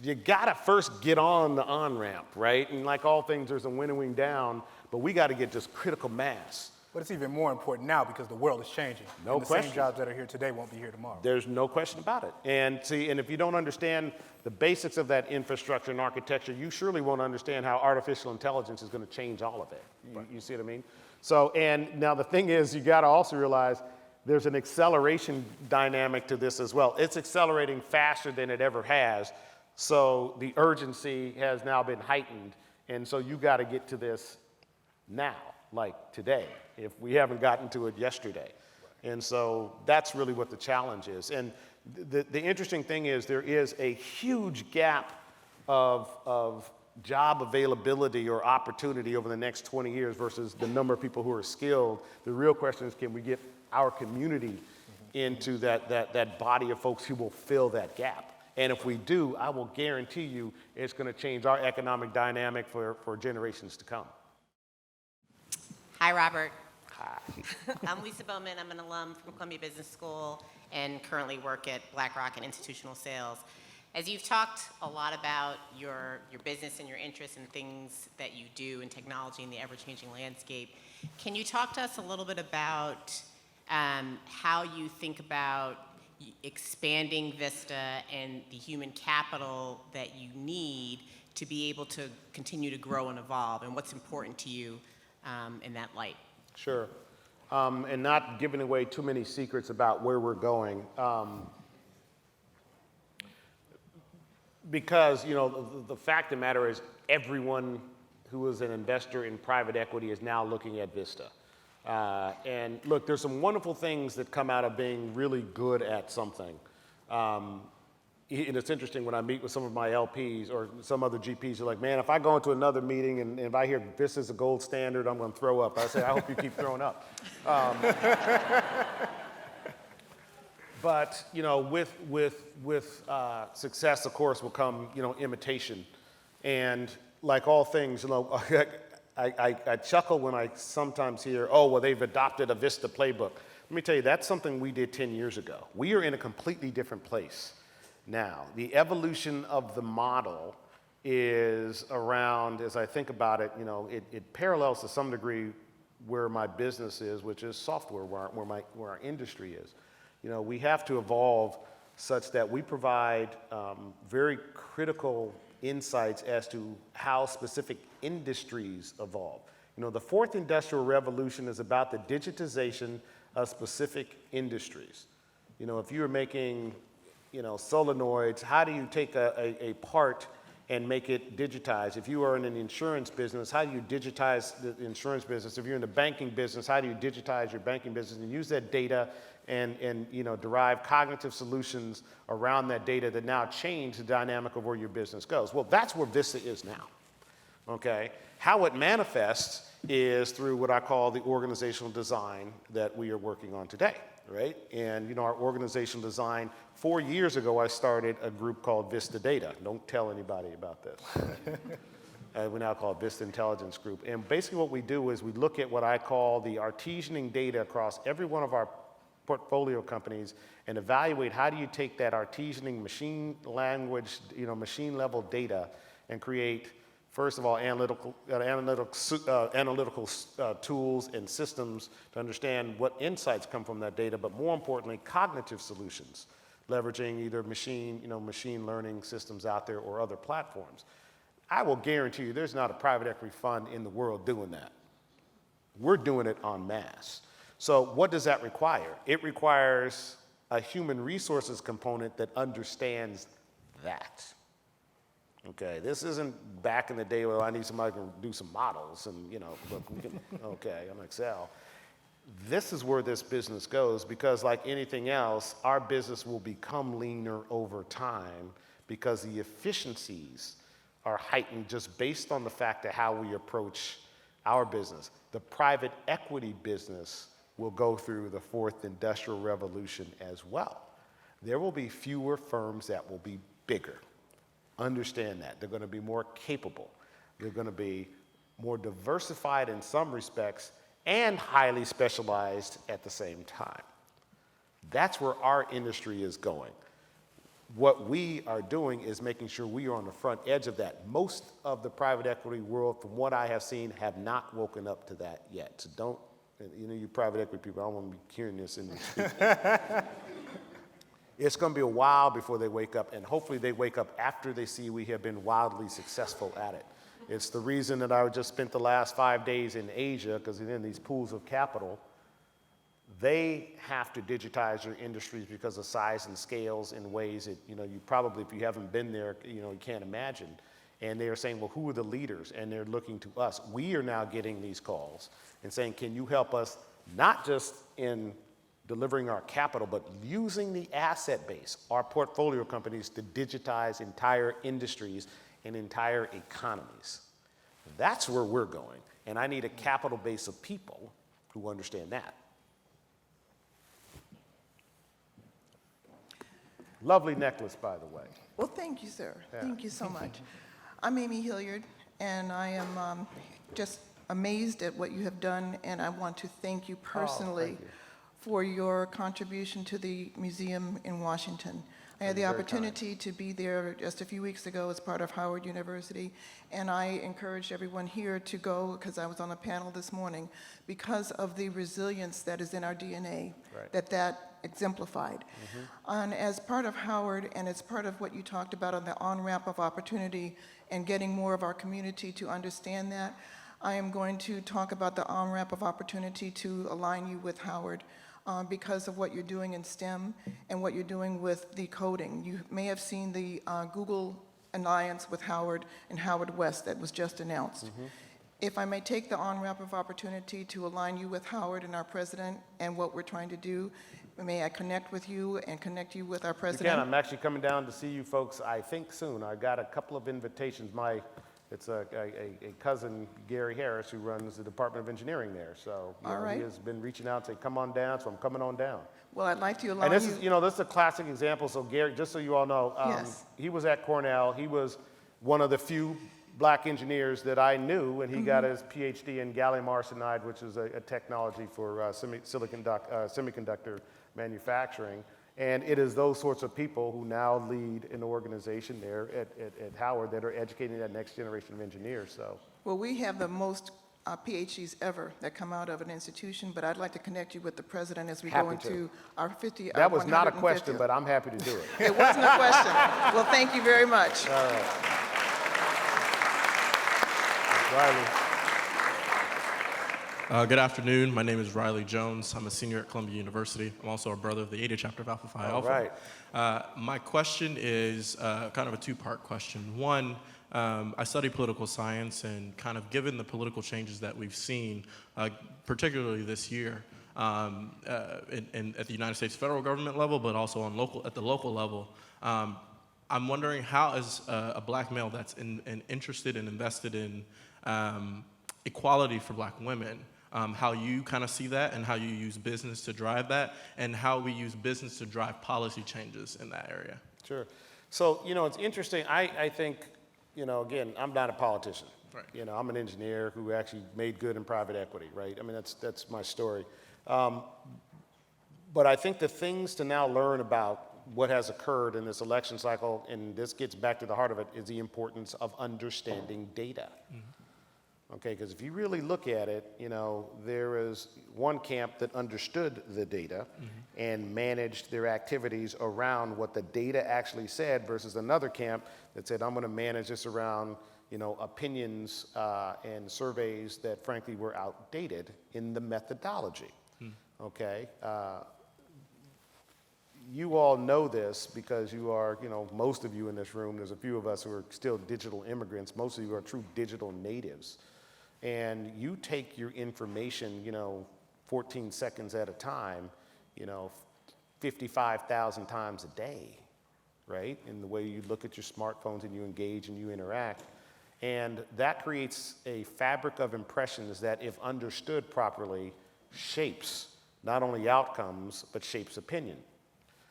You gotta first get on the on-ramp, right? And like all things, there's a winnowing down, but we gotta get just critical mass. But it's even more important now because the world is changing. No and the question. same jobs that are here today won't be here tomorrow. There's no question about it. And if you don't understand the basics of that infrastructure and architecture, you surely won't understand how artificial intelligence is gonna change all of it. You see what I mean? So, and now the thing is, you gotta also realize there's an acceleration dynamic to this as well. It's accelerating faster than it ever has. So the urgency has now been heightened. And so you gotta get to this now, like today, if we haven't gotten to it yesterday. And so that's really what the challenge is. And the interesting thing is there is a huge gap of job availability or opportunity over the next 20 years versus the number of people who are skilled. The real question is, can we get our community into that body of folks who will fill that gap? And if we do, I will guarantee you it's going to change our economic dynamic for generations to come. Hi, Robert. Hi. I'm Lisa Bowman. I'm an alum from Columbia Business School and currently work at BlackRock in institutional sales. As you've talked a lot about your business and your interests in things that you do in technology and the ever-changing landscape, can you talk to us a little bit about how you think about expanding Vista and the human capital that you need to be able to continue to grow and evolve, and what's important to you in that light? Sure. And not giving away too many secrets about where we're going. Because, the fact of the matter is everyone who is an investor in private equity is now looking at Vista. And look, there's some wonderful things that come out of being really good at something. and it's interesting when I meet with some of my LPs or some other GPs, they're like, man, if I go into another meeting and if I hear this is a gold standard, I'm going to throw up. I say, I hope you keep throwing up. But, you know, with success, of course, will come, you know, imitation. And like all things, you know, I chuckle when I sometimes hear, oh, well, they've adopted a Vista playbook. Let me tell you, that's something we did 10 years ago. We are in a completely different place now. The evolution of the model is around, as I think about it, you know, it parallels to some degree where my business is, which is software, where our industry is. You know, we have to evolve such that we provide very critical insights as to how specific industries evolve. You know, the fourth industrial revolution is about the digitization of specific industries. You know, if you were making, you know, solenoids, how do you take a part and make it digitized? If you are in an insurance business, how do you digitize the insurance business? If you're in the banking business, how do you digitize your banking business and use that data and you know, derive cognitive solutions around that data that now change the dynamic of where your business goes? Well, that's where Vista is now, okay? How it manifests is through what I call the organizational design that we are working on today, right? And, you know, our organizational design, 4 years ago, I started a group called Vista Data. Don't tell anybody about this. We now call it Vista Intelligence Group. And basically what we do is we look at what I call the artisaning data across every one of our portfolio companies and evaluate how do you take that artisaning machine language, you know, machine level data and create, first of all, analytical tools and systems to understand what insights come from that data, but more importantly, cognitive solutions, leveraging either machine learning systems out there or other platforms. I will guarantee you there's not a private equity fund in the world doing that. We're doing it en masse. So what does that require? It requires a human resources component that understands that. Okay, this isn't back in the day where I need somebody to do some models and, you know, look, we can, okay, on Excel. This is where this business goes because like anything else, our business will become leaner over time because the efficiencies are heightened just based on the fact of how we approach our business. The private equity business will go through the fourth industrial revolution as well. There will be fewer firms that will be bigger. Understand that. They're going to be more capable. They're going to be more diversified in some respects and highly specialized at the same time. That's where our industry is going. What we are doing is making sure we are on the front edge of that. Most of the private equity world, from what I have seen, have not woken up to that yet. So don't, you know, you private equity people, I don't want to be hearing this in the It's going to be a while before they wake up, and hopefully they wake up after they see we have been wildly successful at it. It's the reason that I just spent the last 5 days in Asia, because in these pools of capital, they have to digitize their industries because of size and scales in ways that, you know, you probably, if you haven't been there, you know, you can't imagine. And they are saying, well, who are the leaders? And they're looking to us. We are now getting these calls and saying, can you help us not just in delivering our capital, but using the asset base, our portfolio companies, to digitize entire industries and entire economies. That's where we're going. And I need a capital base of people who understand that. Lovely necklace, by the way. Well, thank you, sir. Yeah. Thank you so much. I'm Amy Hilliard, and I am just amazed at what you have done, and I want to thank you personally thank you. for your contribution to the museum in Washington. I had the Very opportunity to be there just a few weeks ago as part of Howard University, and I encouraged everyone here to go, because I was on a panel this morning, because of the resilience that is in our DNA, Right. that exemplified. And as part of Howard, and as part of what you talked about on the on-ramp of opportunity and getting more of our community to understand that, I am going to talk about the on-ramp of opportunity to align you with Howard because of what you're doing in STEM and what you're doing with the coding. You may have seen the Google alliance with Howard and Howard West that was just announced. If I may take the on-ramp of opportunity to align you with Howard and our president and what we're trying to do, may I connect with you and connect you with our You president? can. I'm actually coming down to see you folks, I think soon. I got a couple of invitations. It's a cousin, Gary Harris, who runs the Department of Engineering there. So All right. he has been reaching out, saying, come on down, so I'm coming on down. Well, I'd like to allow And this you. is, this is a classic example. So Gary, just so you all know, Yes. he was at Cornell. He was one of the few black engineers that I knew, and he got his PhD in gallium arsenide, which is a technology for semiconductor manufacturing. And it is those sorts of people who now lead an organization there at Howard that are educating that next generation of engineers. So Well, we have the most PhDs ever that come out of an institution, but I'd like to connect you with the president as we go Happy to. into our 50. that was not a 150th. question, but I'm happy to do it. It wasn't a question. Well, thank you very much. All right. Riley. Good afternoon. My name is Riley Jones. I'm a senior at Columbia University. I'm also a brother of the Eta chapter of Alpha Phi All Alpha. right. My question is kind of a two-part question. One, I study political science, and kind of given the political changes that we've seen, particularly this year, at the United States federal government level, but also at the local level, I'm wondering how, as a black male that's interested and invested in equality for black women, how you kind of see that and how you use business to drive that, and how we use business to drive policy changes in that area. Sure. So, it's interesting. I think, again, I'm not a politician. Right. I'm an engineer who actually made good in private equity, right? I mean, that's my story. But I think the things to now learn about what has occurred in this election cycle, and this gets back to the heart of it, is the importance of understanding data. Okay, because if you really look at it, there is one camp that understood the data and managed their activities around what the data actually said versus another camp that said, I'm going to manage this around, opinions and surveys that frankly were outdated in the methodology. Okay? You all know this because you are, most of you in this room, there's a few of us who are still digital immigrants. Most of you are true digital natives. And you take your information, 14 seconds at a time, 55,000 times a day, right? In the way you look at your smartphones and you engage and you interact. And that creates a fabric of impressions that, if understood properly, shapes not only outcomes, but shapes opinion.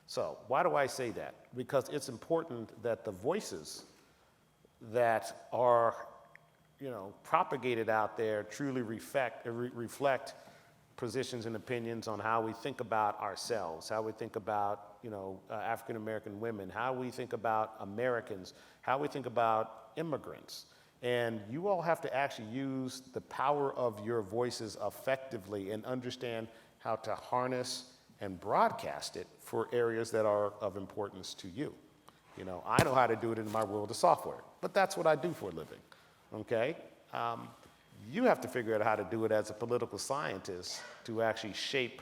So why do I say that? Because it's important that the voices that are propagated out there truly reflect positions and opinions on how we think about ourselves, how we think about, African American women, how we think about Americans, how we think about immigrants. And you all have to actually use the power of your voices effectively and understand how to harness and broadcast it for areas that are of importance to you. I know how to do it in my world of software, but that's what I do for a living. Okay? You have to figure out how to do it as a political scientist to actually shape,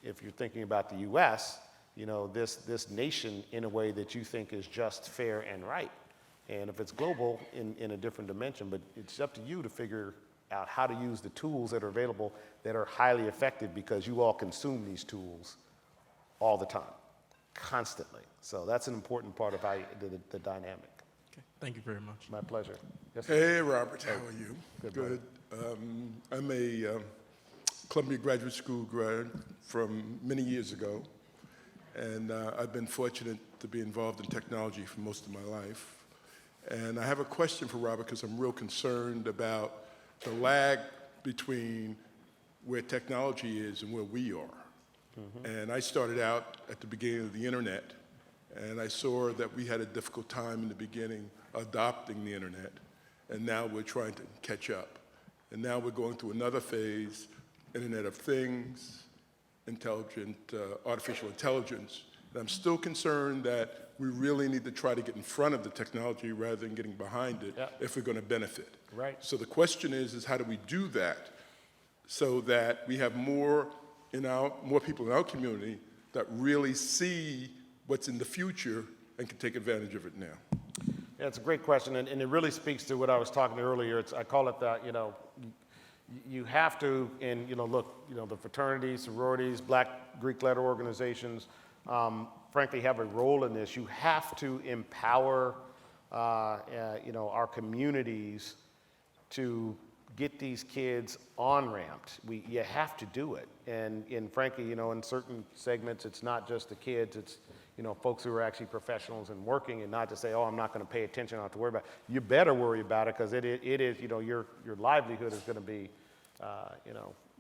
if you're thinking about the U.S., this nation in a way that you think is just, fair, and right. And if it's global, in a different dimension, but it's up to you to figure out how to use the tools that are available that are highly effective, because you all consume these tools all the time, constantly. So that's an important part of the dynamic. Thank you very much. My pleasure. Yes, sir. Hey, Robert, how are you? Good. I'm a Columbia Graduate School grad from many years ago, and I've been fortunate to be involved in technology for most of my life. And I have a question for Robert, because I'm real concerned about the lag between where technology is and where we are. And I started out at the beginning of the internet, and I saw that we had a difficult time in the beginning adopting the internet, and now we're trying to catch up. And now we're going through another phase, Internet of Things, artificial intelligence. And I'm still concerned that we really need to try to get in front of the technology rather than getting behind it if we're going to benefit. Right. So the question is how do we do that so that we have more people in our community that really see what's in the future and can take advantage of it now? Yeah, it's a great question, and it really speaks to what I was talking earlier. I call it that, you have to, and look, the fraternities, sororities, black Greek letter organizations, frankly, have a role in this. You have to empower, our communities to get these kids on-ramped. You have to do it. And frankly, in certain segments, it's not just the kids, it's, folks who are actually professionals and working, and not to say, oh, I'm not going to pay attention, I don't have to worry about it. You better worry about it, because it is, your livelihood is going to be,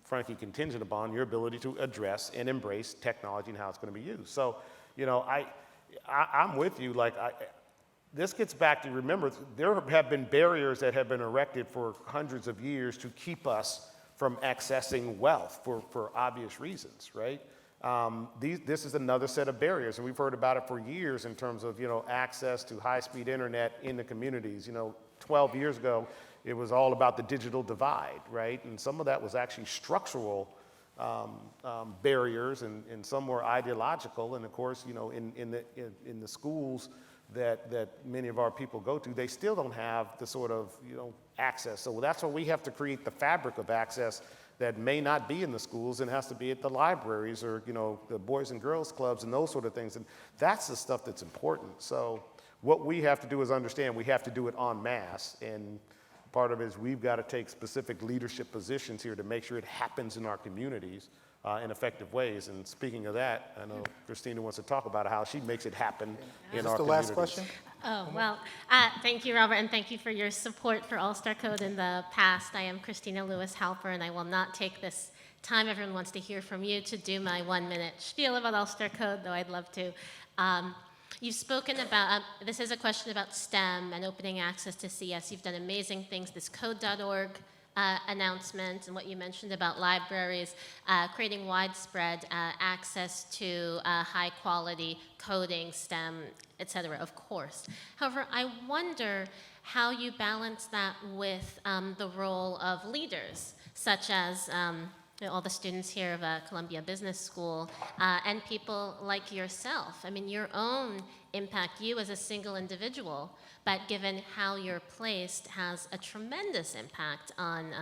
frankly, contingent upon your ability to address and embrace technology and how it's going to be used. So, I'm with you. This gets back to, remember, there have been barriers that have been erected for hundreds of years to keep us from accessing wealth for obvious reasons, right? This is another set of barriers, and we've heard about it for years in terms of, access to high-speed internet in the communities. 12 years ago, it was all about the digital divide, right? And some of that was actually structural barriers, and some were ideological. And of course, in the schools that many of our people go to, they still don't have the sort of access. So that's why we have to create the fabric of access that may not be in the schools and has to be at the libraries or the Boys and Girls Clubs and those sort of things. And that's the stuff that's important. So what we have to do is understand we have to do it en masse, and part of it is we've got to take specific leadership positions here to make sure it happens in our communities in effective ways. And speaking of that, I know Christina wants to talk about how she makes it happen in our communities. Is this the last question? Oh, well, thank you, Robert, and thank you for your support for All-Star Code in the past. I am Christina Lewis-Halper, and I will not take this time everyone wants to hear from you to do my 1-minute spiel about All-Star Code, though I'd love to. You've spoken about, this is a question about STEM and opening access to CS. You've done amazing things, this code.org announcement, and what you mentioned about libraries, creating widespread access to high quality coding, STEM, et cetera, of course. However, I wonder how you balance that with the role of leaders, such as all the students here of Columbia Business School, and people like yourself. I mean, your own impact, you as a single individual, but given how you're placed, has a tremendous impact on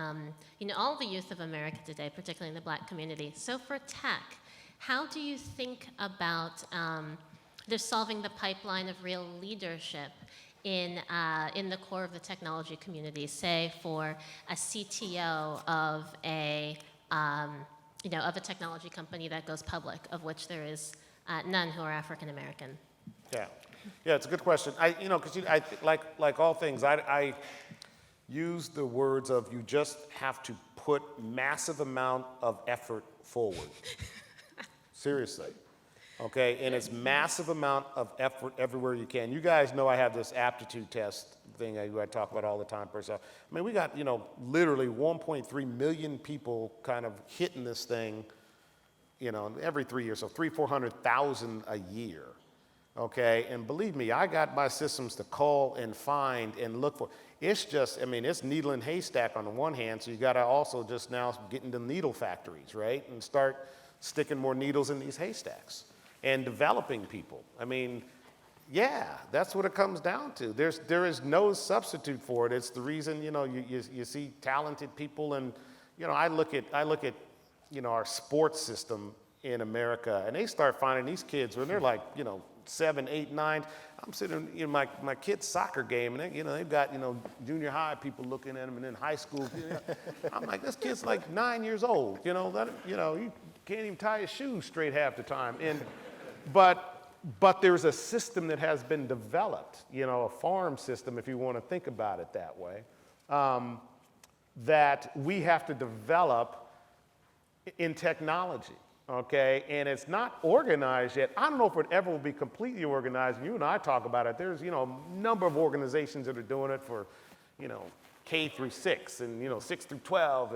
all the youth of America today, particularly in the Black community. So for tech, how do you think about just solving the pipeline of real leadership in the core of the technology community, say for a CTO of a of a technology company that goes public, of which there is none who are African American? Yeah, it's a good question. Because like all things, I use the words of you just have to put massive amount of effort forward. Seriously. Okay, and it's massive amount of effort everywhere you can. You guys know I have this aptitude test thing I talk about all the time. I mean, we got, literally 1.3 million people kind of hitting this thing, every 3 years, so 400,000 a year. Okay, and believe me, I got my systems to call and find and look for. It's just, it's needle and haystack on the one hand, so you got to also just now get into needle factories, right? And start sticking more needles in these haystacks and developing people. That's what it comes down to. There is no substitute for it. It's the reason, you see talented people, and, I look at our sports system in America, and they start finding these kids when they're like, 7, 8, 9. I'm sitting in my kid's soccer game, and they've got junior high people looking at them, and then high school. I'm like, this kid's like 9 years old. He can't even tie his shoes straight half the time. But there's a system that has been developed, a farm system, if you want to think about it that way, that we have to develop in technology. Okay, and it's not organized yet. I don't know if it ever will be completely organized. You and I talk about it. There's, a number of organizations that are doing it for, K through 6 and, 6 through 12.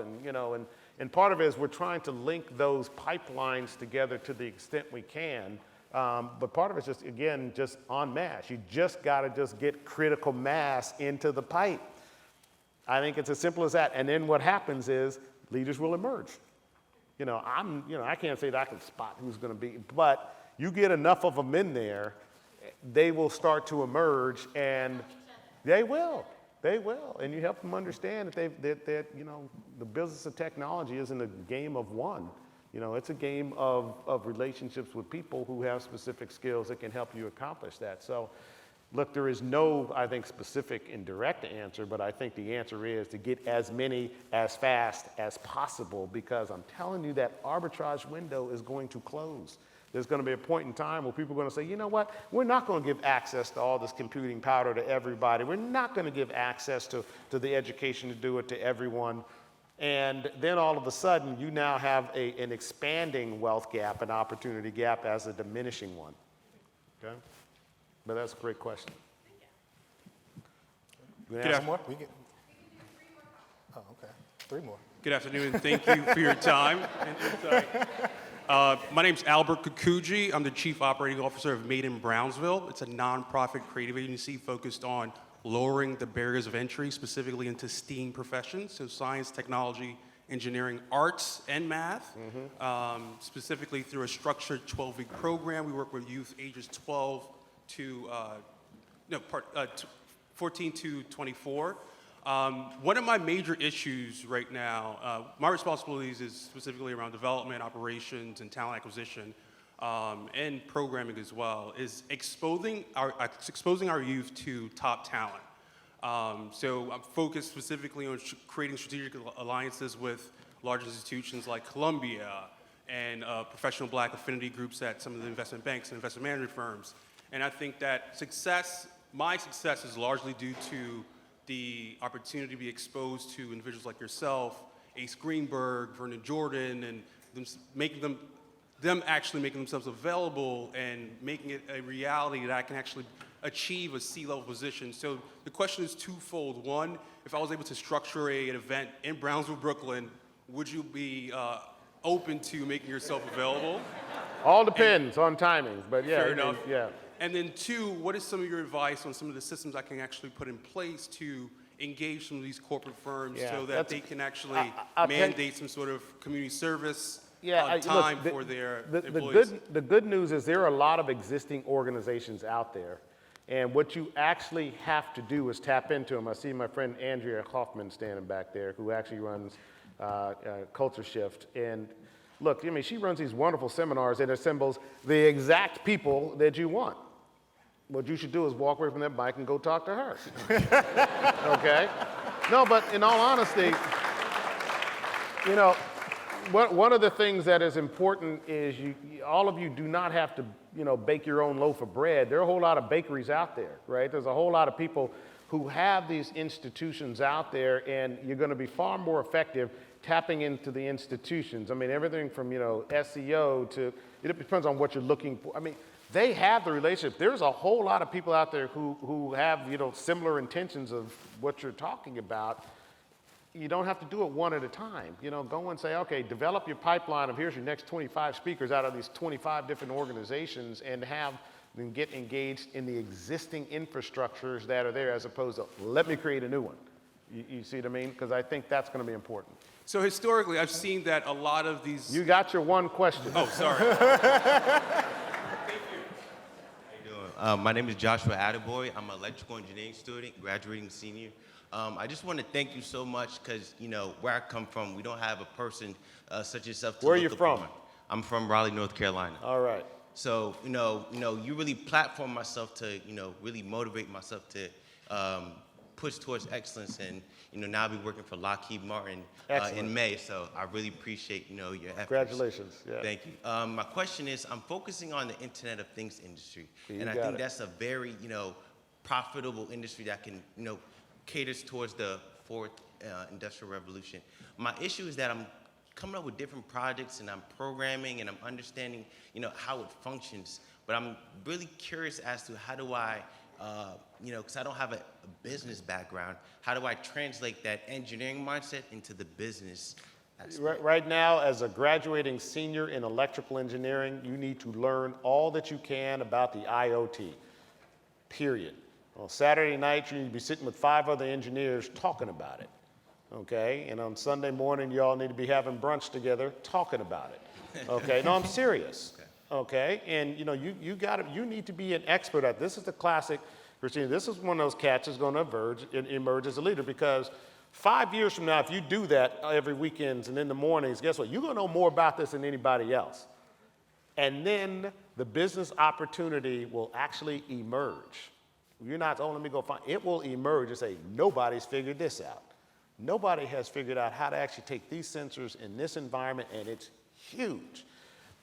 And part of it is we're trying to link those pipelines together to the extent we can. But part of it's just, again, just en masse. You just got to just get critical mass into the pipe. I think it's as simple as that. And then what happens is leaders will emerge. I can't say that I can spot who's going to be, but you get enough of them in there, they will start to emerge, and they will, and you help them understand that the business of technology isn't a game of one. You know, it's a game of relationships with people who have specific skills that can help you accomplish that. So, look, there is no, I think, specific and direct answer, but I think the answer is to get as many as fast as possible, because I'm telling you that arbitrage window is going to close. There's going to be a point in time where people are going to say, you know what, we're not going to give access to all this computing power to everybody. We're not going to give access to the education to do it to everyone. And then all of a sudden, you now have an expanding wealth gap, an opportunity gap, as a diminishing one. Okay? But that's a great question. Good afternoon. More? We get... Oh, okay. 3 more. Good afternoon, and thank you for your time and insight. My name's Albert Kikuji. I'm the Chief Operating Officer of Made in Brownsville. It's a nonprofit creative agency focused on lowering the barriers of entry, specifically into STEAM professions, so science, technology, engineering, arts, and math. Specifically through a structured 12-week program. We work with youth ages 14 to 24. One of my major issues right now, my responsibilities is specifically around development, operations, and talent acquisition, and programming as well, is exposing our youth to top talent. So I'm focused specifically on creating strategic alliances with large institutions like Columbia and professional black affinity groups at some of the investment banks and investment management firms. And I think that my success is largely due to the opportunity to be exposed to individuals like yourself, Ace Greenberg, Vernon Jordan, and them actually making themselves available and making it a reality that I can actually achieve a C-level position. So the question is twofold. One, if I was able to structure an event in Brownsville, Brooklyn, would you be open to making yourself available? All depends on timings, but yeah. Fair enough. Yeah. And then 2, what is some of your advice on some of the systems I can actually put in place to engage some of these corporate firms so that they can actually mandate some sort of community service time for their employees? The good news is there are a lot of existing organizations out there. And what you actually have to do is tap into them. I see my friend Andrea Hoffman standing back there, who actually runs Culture Shift. And look, I mean, she runs these wonderful seminars and assembles the exact people that you want. What you should do is walk away from that bike and go talk to her. Okay? No, but in all honesty, you know, one of the things that is important is all of you do not have to, you know, bake your own loaf of bread. There are a whole lot of bakeries out there, right? There's a whole lot of people who have these institutions out there, and you're going to be far more effective tapping into the institutions. I mean, everything from, you know, SEO to, it depends on what you're looking for. I mean, they have the relationship. There's a whole lot of people out there who have, you know, similar intentions of what you're talking about. You don't have to do it one at a time. You know, go and say, okay, develop your pipeline of here's your next 25 speakers out of these 25 different organizations, and have them get engaged in the existing infrastructures that are there, as opposed to let me create a new one. You see what I mean? Because I think that's going to be important. So historically, I've seen that a lot of these... You got your one question. Oh, sorry. My name is Joshua Attaboy. I'm an electrical engineering student, graduating senior. I just want to thank you so much because, you know, where I come from, we don't have a person such as yourself to Where are look you from? upon. I'm from Raleigh, North Carolina. All right. So, you really platform myself to, really motivate myself to push towards excellence, and, now I'll be working for Lockheed Martin in May. So I really appreciate, your efforts. Congratulations. Yeah. Thank you. My question is, I'm focusing on the Internet of Things industry, and I think that's a very, profitable industry that can, caters towards the fourth industrial revolution. My issue is that I'm coming up with different projects, and I'm programming, and I'm understanding, how it functions. But I'm really curious as to how do I, because I don't have a business background, how do I translate that engineering mindset into the business aspect? Right now, as a graduating senior in electrical engineering, you need to learn all that you can about the IoT, period. On Saturday night, you need to be sitting with 5 other engineers talking about it, okay? And on Sunday morning, you all need to be having brunch together talking about it, okay? No, I'm serious, okay? And, you need to be an expert at this. Is the classic, Christina, this is one of those cats that's going to emerge as a leader, because 5 years from now, if you do that every weekends and in the mornings, guess what? You're going to know more about this than anybody else. And then the business opportunity will actually emerge. You're not, oh, let me go find, it will emerge and say, nobody's figured this out. Nobody has figured out how to actually take these sensors in this environment, and it's huge.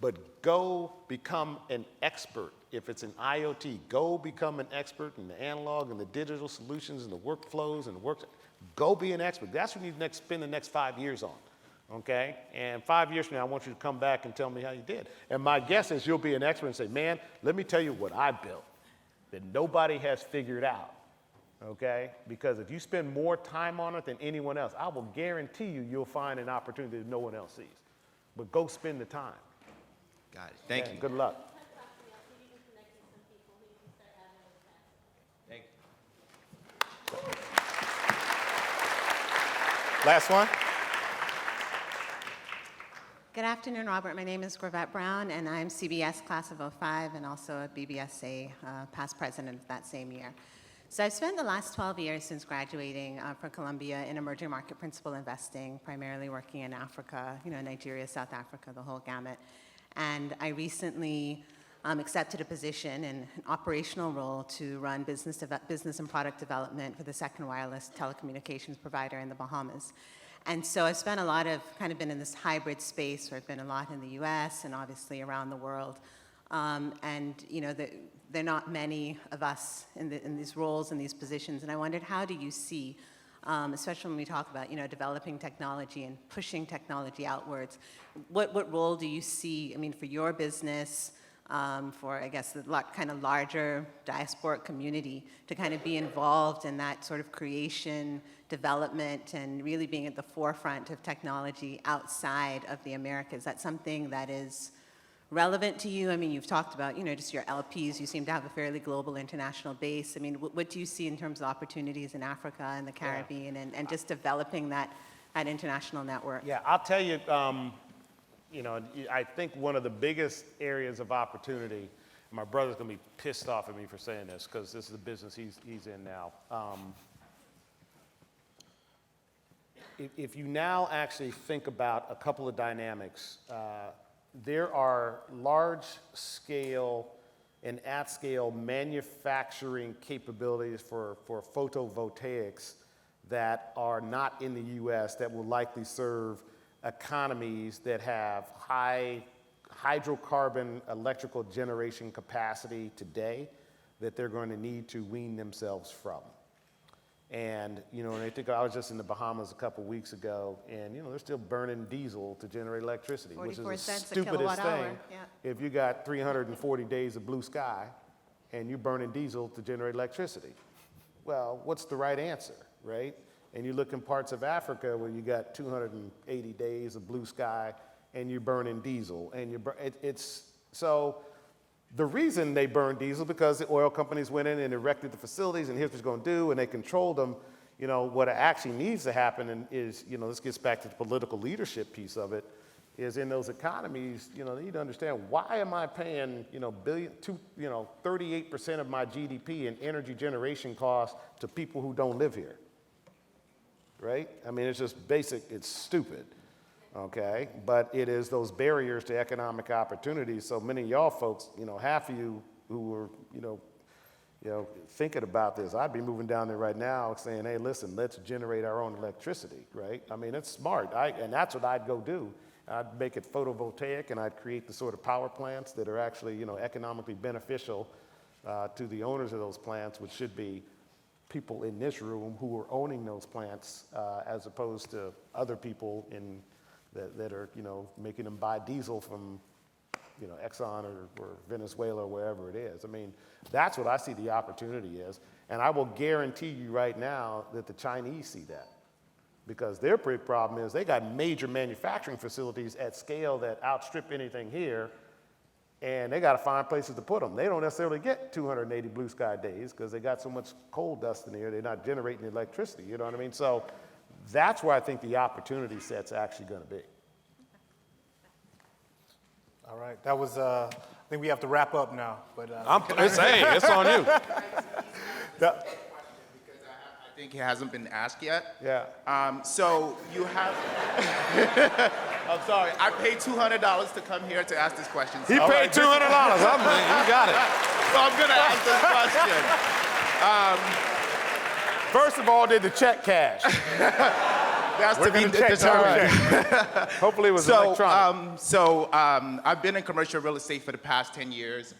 But go become an expert. If it's an IoT, go become an expert in the analog and the digital solutions and the workflows and the work. Go be an expert. That's what you need to spend the next 5 years on, okay? And 5 years from now, I want you to come back and tell me how you did. And my guess is you'll be an expert and say, man, let me tell you what I built that nobody has figured out, okay? Because if you spend more time on it than anyone else, I will guarantee you'll find an opportunity that no one else sees. But go spend the time. Got it. Thank you. Good luck. Thank you. Last one. Good afternoon, Robert. My name is Gravette Brown, and I'm CBS Class of '05 and also a BBSA past president of that same year. So I've spent the last 12 years since graduating from Columbia in emerging market principal investing, primarily working in Africa, Nigeria, South Africa, the whole gamut. And I recently accepted a position in an operational role to run business and product development for the second wireless telecommunications provider in the Bahamas. And so I've spent a lot of, kind of been in this hybrid space where I've been a lot in the US and obviously around the world. And there are not many of us in these roles and these positions. And I wondered, how do you see, especially when we talk about developing technology and pushing technology outwards, what role do you see, for your business, for, I guess, the kind of larger diasporic community to kind of be involved in that sort of creation, development, and really being at the forefront of technology outside of the Americas? Is that something that is relevant to you? You've talked about, just your LPs. You seem to have a fairly global international base. What do you see in terms of opportunities in Africa and the Caribbean and just developing that international network? Yeah, I'll tell you, I think one of the biggest areas of opportunity, my brother's gonna be pissed off at me for saying this because this is the business he's in now. If you now actually think about a couple of dynamics, there are large-scale and at-scale manufacturing capabilities for photovoltaics that are not in the U.S. that will likely serve economies that have high hydrocarbon electrical generation capacity today that they're going to need to wean themselves from. And, and I think I was just in the Bahamas a couple weeks ago, and, they're still burning diesel to generate electricity, which is the 44 cents a stupidest kilowatt hour, thing. yeah. If you got 340 days of blue sky and you're burning diesel to generate electricity. Well, what's the right answer, right? And you look in parts of Africa where you got 280 days of blue sky and you're burning diesel. And so the reason they burn diesel because the oil companies went in and erected the facilities and here's what it's going to do and they controlled them. What actually needs to happen is, this gets back to the political leadership piece of it, is in those economies, they need to understand, why am I paying, 38% of my GDP in energy generation costs to people who don't live here? Right? it's just basic, it's stupid, okay? But it is those barriers to economic opportunity. So many of y'all folks, half of you who were, thinking about this, I'd be moving down there right now saying, hey, listen, let's generate our own electricity, right? It's smart, and that's what I'd go do. I'd make it photovoltaic, and I'd create the sort of power plants that are actually, economically beneficial to the owners of those plants, which should be people in this room who are owning those plants, as opposed to other people that are, making them buy diesel from, Exxon or Venezuela or wherever it is. That's what I see the opportunity is. And I will guarantee you right now that the Chinese see that. Because their big problem is they got major manufacturing facilities at scale that outstrip anything here, and they got to find places to put them. They don't necessarily get 280 blue sky days because they got so much coal dust in the air, they're not generating the electricity, you know what I mean? So that's where I think the opportunity set's actually going to be. All right, that was, I think we have to wrap up now. But it's on you. think it hasn't been asked yet. Yeah. So you have, I'm sorry, I paid $200 to come here to ask this question. He paid $200. You got it. So I'm gonna ask this question. First of all, did the check cash? That's to be gonna check determined. Hopefully it was electronic. I've been in commercial real estate for the past 10 years.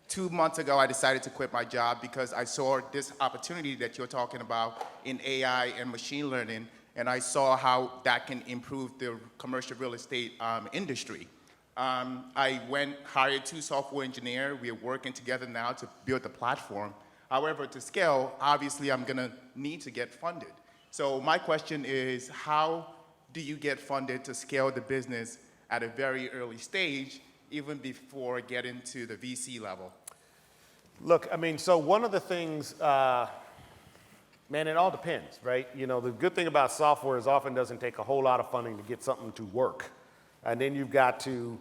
2 months ago, I decided to quit my job because I saw this opportunity that you're talking about in AI and machine learning, and I saw how that can improve the commercial real estate industry. I hired 2 software engineers. We are working together now to build the platform. However, to scale, obviously, I'm gonna need to get funded. So my question is, how do you get funded to scale the business at a very early stage, even before getting to the VC level? Look, I mean, so one of the things, man, it all depends, right? You know, the good thing about software is often doesn't take a whole lot of funding to get something to work. And then you've got to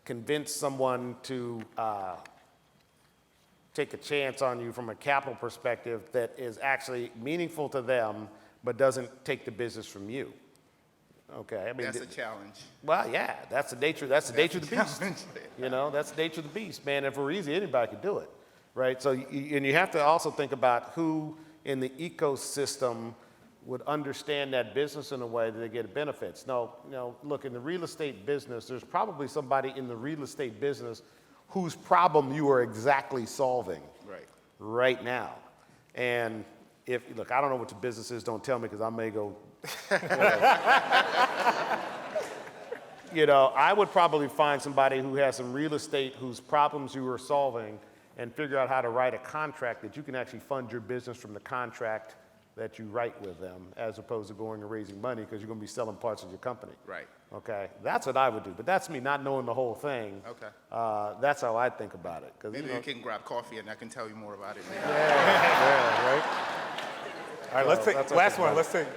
convince someone to take a chance on you from a capital perspective that is actually meaningful to them, but doesn't take the business from you. Okay, I mean, That's a challenge. well, yeah, that's the nature of the beast. You know, that's the nature of the beast, man. If it were easy, anybody could do it, right? So, and you have to also think about who in the ecosystem would understand that business in a way that they get benefits. No, look, in the real estate business, there's probably somebody in the real estate business whose problem you are exactly solving right now. And look, I don't know what the business is, don't tell me, because I may go, I would probably find somebody who has some real estate whose problems you are solving and figure out how to write a contract that you can actually fund your business from the contract that you write with them, as opposed to going and raising money because you're going to be selling parts of your company. Right. Okay, that's what I would do, but that's me not knowing the whole thing. Okay. That's how I think about it. Maybe you can grab coffee and I can tell you more about it later. Yeah, right. All right, let's take last one. Let's take.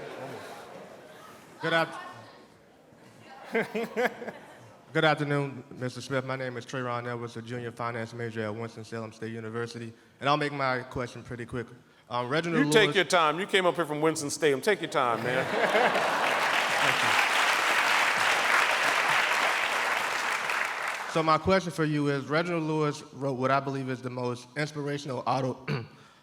Good afternoon, Mr. Smith. My name is Trayron Edwards, a junior finance major at Winston-Salem State University, and I'll make my question pretty quick. Reginald Lewis. Take your time. You came up here from Winston-Salem. Take your time, man. Thank you. So my question for you is, Reginald Lewis wrote what I believe is the most inspirational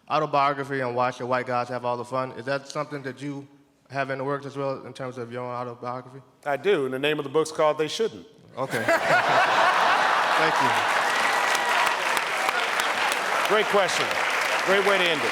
autobiography on Watch the White Guys Have All the Fun. Is that something that you have in the works as well in terms of your own autobiography? I do, and the name of the book's called They Shouldn't. Okay. Thank you. Great question. Great way to end it.